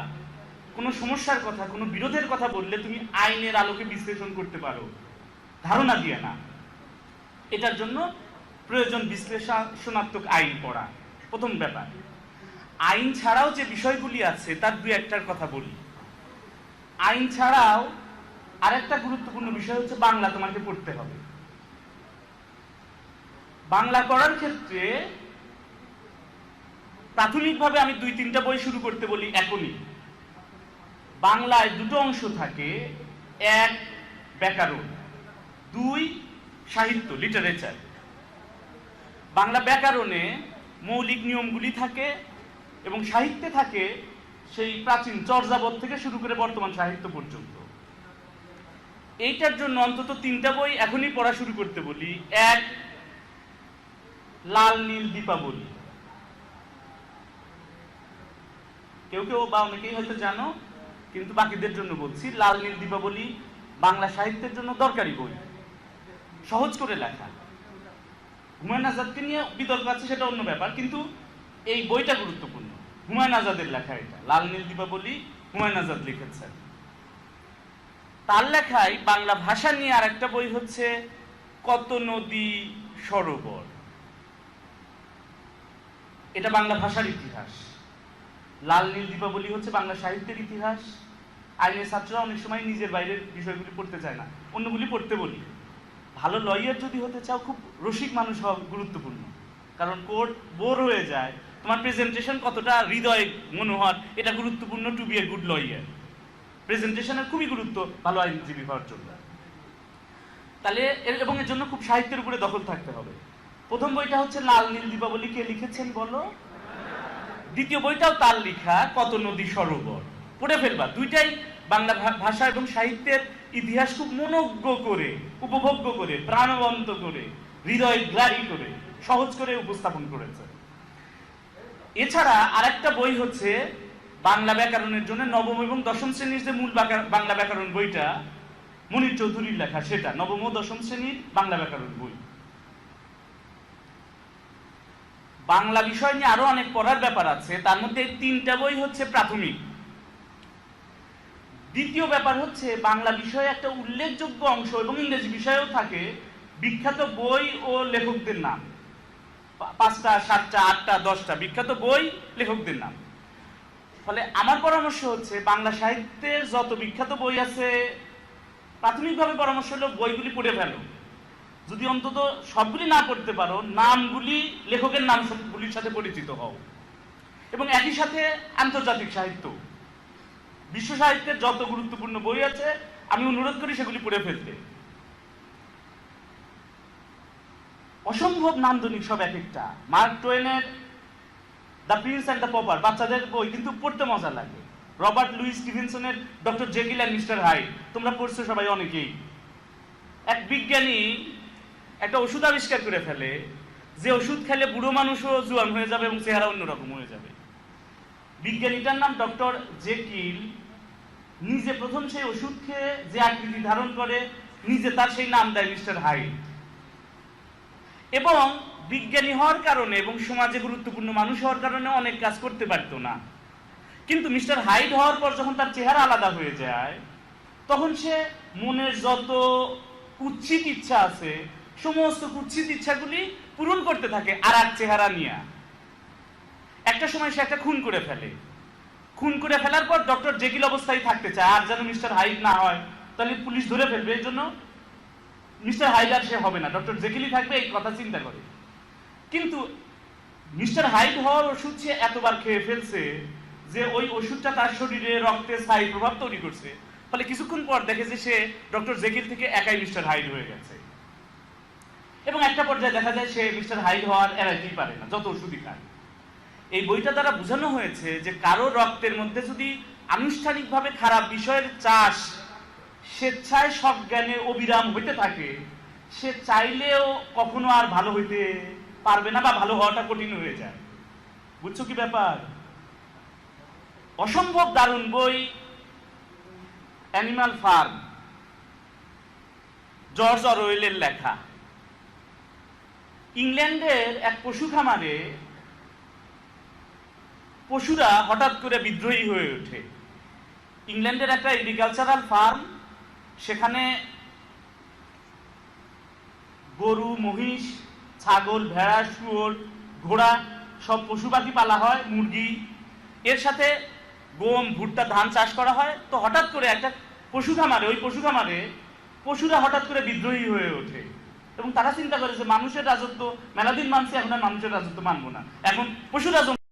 কোনো সমস্যার কথা, কোনো বিরোধের কথা বললে তুমি আইনের আলোকে বিশ্লেষণ করতে পারো, ধারণা দিয়ে না। এটার জন্য প্রয়োজন বিশ্লেষণাত্মক আইন পড়া, প্রথম ব্যাপার। আইন ছাড়াও যে বিষয়গুলি আছে তার দুই একটার কথা বলি। আইন ছাড়াও আরেকটা গুরুত্বপূর্ণ বিষয় হচ্ছে বাংলা তোমাকে পড়তে হবে। বাংলা পড়ার ক্ষেত্রে প্রাথমিকভাবে আমি 2-3টা বই শুরু করতে বলি এখনই। বাংলায় দুটো অংশ থাকে, এক ব্যাকরণ, দুই সাহিত্য, লিটারেচার। বাংলা ব্যাকরণে মৌলিক নিয়মগুলি থাকে এবং সাহিত্যে থাকে সেই প্রাচীন চর্যাপদ থেকে শুরু করে বর্তমান সাহিত্য পর্যন্ত। এইটার জন্য অন্তত 3টা বই এখনই পড়া শুরু করতে বলি। এক, লাল নীল দীপাবলি। কেউ কেউ বা অনেকেই হয়তো জানো, কিন্তু বাকিদের জন্য বলছি, লাল নীল দীপাবলি বাংলা সাহিত্যের জন্য দরকারি বই, সহজ করে লেখা। হুমায়ুন আজাদকে নিয়ে বিতর্ক আছে, সেটা অন্য ব্যাপার, কিন্তু এই বইটা গুরুত্বপূর্ণ। হুমায়ুন আজাদের লেখা এটা, লাল নীল দীপাবলি হুমায়ুন আজাদ লিখেছেন। তার লেখায় বাংলা ভাষা নিয়ে আর একটা বই হচ্ছে কত নদী সরোবর। এটা বাংলা ভাষার ইতিহাস। লাল নীল দীপাবলি হচ্ছে বাংলা সাহিত্যের ইতিহাস। আইনের ছাত্ররা অনেক সময় নিজের বাইরের বিষয়গুলি পড়তে চায় না, অন্যগুলি পড়তে বলি। ভালো লয়ার যদি হতে চাও, খুব রসিক মানুষ হওয়া গুরুত্বপূর্ণ, কারণ কোর্ট বোর হয়ে যায়। তোমার প্রেজেন্টেশন কতটা হৃদয় মনোহর, এটা গুরুত্বপূর্ণ to be a good lawyer. প্রেজেন্টেশনের খুবই গুরুত্ব ভালো আইনজীবী হওয়ার জন্য। তাহলে এবং এর জন্য খুব সাহিত্যের উপরে দখল থাকতে হবে। প্রথম বইটা হচ্ছে লাল নীল দীপাবলি, কে লিখেছেন বলো? দ্বিতীয় বইটাও তার লেখা, কত নদী সরোবর। পড়ে ফেলবা, দুইটাই বাংলা ভাষা এবং সাহিত্যের ইতিহাস খুব মনোজ্ঞ করে, উপভোগ্য করে, প্রাণবন্ত করে, হৃদয় গ্রাহী করে, সহজ করে উপস্থাপন করেছে। এছাড়া আরেকটা বই হচ্ছে বাংলা ব্যাকরণের জন্য নবম এবং দশম শ্রেণীর যে মূল বাংলা ব্যাকরণ বইটা, মনির চৌধুরীর লেখা, সেটা নবম ও দশম শ্রেণীর বাংলা ব্যাকরণ বই। বাংলা বিষয় নিয়ে আরো অনেক পড়ার ব্যাপার আছে, তার মধ্যে 3টা বই হচ্ছে প্রাথমিক। দ্বিতীয় ব্যাপার হচ্ছে বাংলা বিষয়ে একটা উল্লেখযোগ্য অংশ, এবং ইংরেজি বিষয়েও থাকে, বিখ্যাত বই ও লেখকদের নাম। 5টা, 7টা, 8টা, 10টা বিখ্যাত বই, লেখকদের নাম। ফলে আমার পরামর্শ হচ্ছে বাংলা সাহিত্যের যত বিখ্যাত বই আছে, প্রাথমিকভাবে পরামর্শ হলো বইগুলি পড়ে ফেলো। যদি অন্তত সবগুলি না পড়তে পারো, নামগুলি, লেখকের নামগুলির সাথে পরিচিত হও। এবং একই সাথে আন্তর্জাতিক সাহিত্য, বিশ্ব সাহিত্যের যত গুরুত্বপূর্ণ বই আছে, আমি অনুরোধ করি সেগুলি পড়ে ফেলতে। অসম্ভব নান্দনিক সব এক একটা। মার্ক টোয়েনের the prince and the pauper, বাচ্চাদের বই, কিন্তু পড়তে মজা লাগে। রবার্ট লুই স্টিভেনসনের doctor Jekyll and mister Hyde, তোমরা পড়ছো সবাই অনেকেই। এক বিজ্ঞানী একটা ওষুধ আবিষ্কার করে ফেলে, যে ওষুধ খেলে বুড়ো মানুষও জোয়ান হয়ে যাবে এবং চেহারা অন্যরকম হয়ে যাবে। বিজ্ঞানীটার নাম ডক্টর জেকিল। নিজে প্রথম সেই ওষুধ খেয়ে যে আকৃতি ধারণ করে, নিজে তার সেই নাম দেয় মিস্টার হাইড। এবং বিজ্ঞানী হওয়ার কারণে এবং সমাজে গুরুত্বপূর্ণ মানুষ হওয়ার কারণে অনেক কাজ করতে পারত না, কিন্তু মিস্টার হাইড হওয়ার পর যখন তার চেহারা আলাদা হয়ে যায়, তখন সে মনের যত কুৎসিত ইচ্ছা আছে, সমস্ত কুৎসিত ইচ্ছাগুলি পূরণ করতে থাকে আর এক চেহারা নিয়ে। একটা সময় সে একটা খুন করে ফেলে, খুন করে ফেলার পর ডক্টর জেকিল অবস্থায় থাকতে চায়, আর যেন মিস্টার হাইড না হয়, তাহলে পুলিশ ধরে ফেলবে, এই জন্য মিস্টার হাইড আর সে হবে না, ডক্টর জেকিলই থাকবে, এই কথা চিন্তা করে। কিন্তু মিস্টার হাইড হওয়ার ওষুধ সে এতবার খেয়ে ফেলছে যে ওই ওষুধটা তার শরীরে রক্তে স্থায়ী প্রভাব তৈরি করছে, ফলে কিছুক্ষণ পর দেখে যে সে ডক্টর জেকিল থেকে একাই মিস্টার হাইড হয়ে গেছে, এবং একটা পর্যায়ে দেখা যায় সে মিস্টার হাইড হওয়ার এড়াইতেই পারে না, যত ওষুধই খায়। এই বইটা দ্বারা বোঝানো হয়েছে যে কারো রক্তের মধ্যে যদি আনুষ্ঠানিকভাবে খারাপ বিষয়ের চাষ স্বেচ্ছায় সজ্ঞানে অবিরাম হইতে থাকে, সে চাইলেও কখনো আর ভালো হইতে পারবে না, বা ভালো হওয়াটা কঠিন হয়ে যায়। বুঝছো কি ব্যাপার? অসম্ভব দারুণ বই অ্যানিমাল ফার্ম, জর্জ অরওয়েলের লেখা। ইংল্যান্ডের এক পশু খামারে পশুরা হঠাৎ করে বিদ্রোহী হয়ে ওঠে। ইংল্যান্ডের একটা এগ্রিকালচারাল ফার্ম, সেখানে গরু, মহিষ, ছাগল, ভেড়া, শুয়োর, ঘোড়া সব পশু পাখি পালা হয়, মুরগি, এর সাথে গম, ভুট্টা, ধান চাষ করা হয়। তো হঠাৎ করে একটা পশু খামারে, ওই পশু খামারে পশুরা হঠাৎ করে বিদ্রোহী হয়ে ওঠে, এবং তারা চিন্তা করে যে মানুষের রাজত্ব মেলাদিন মানছে, এখন আর মানুষের রাজত্ব মানবো না, এখন পশু রাজত্ব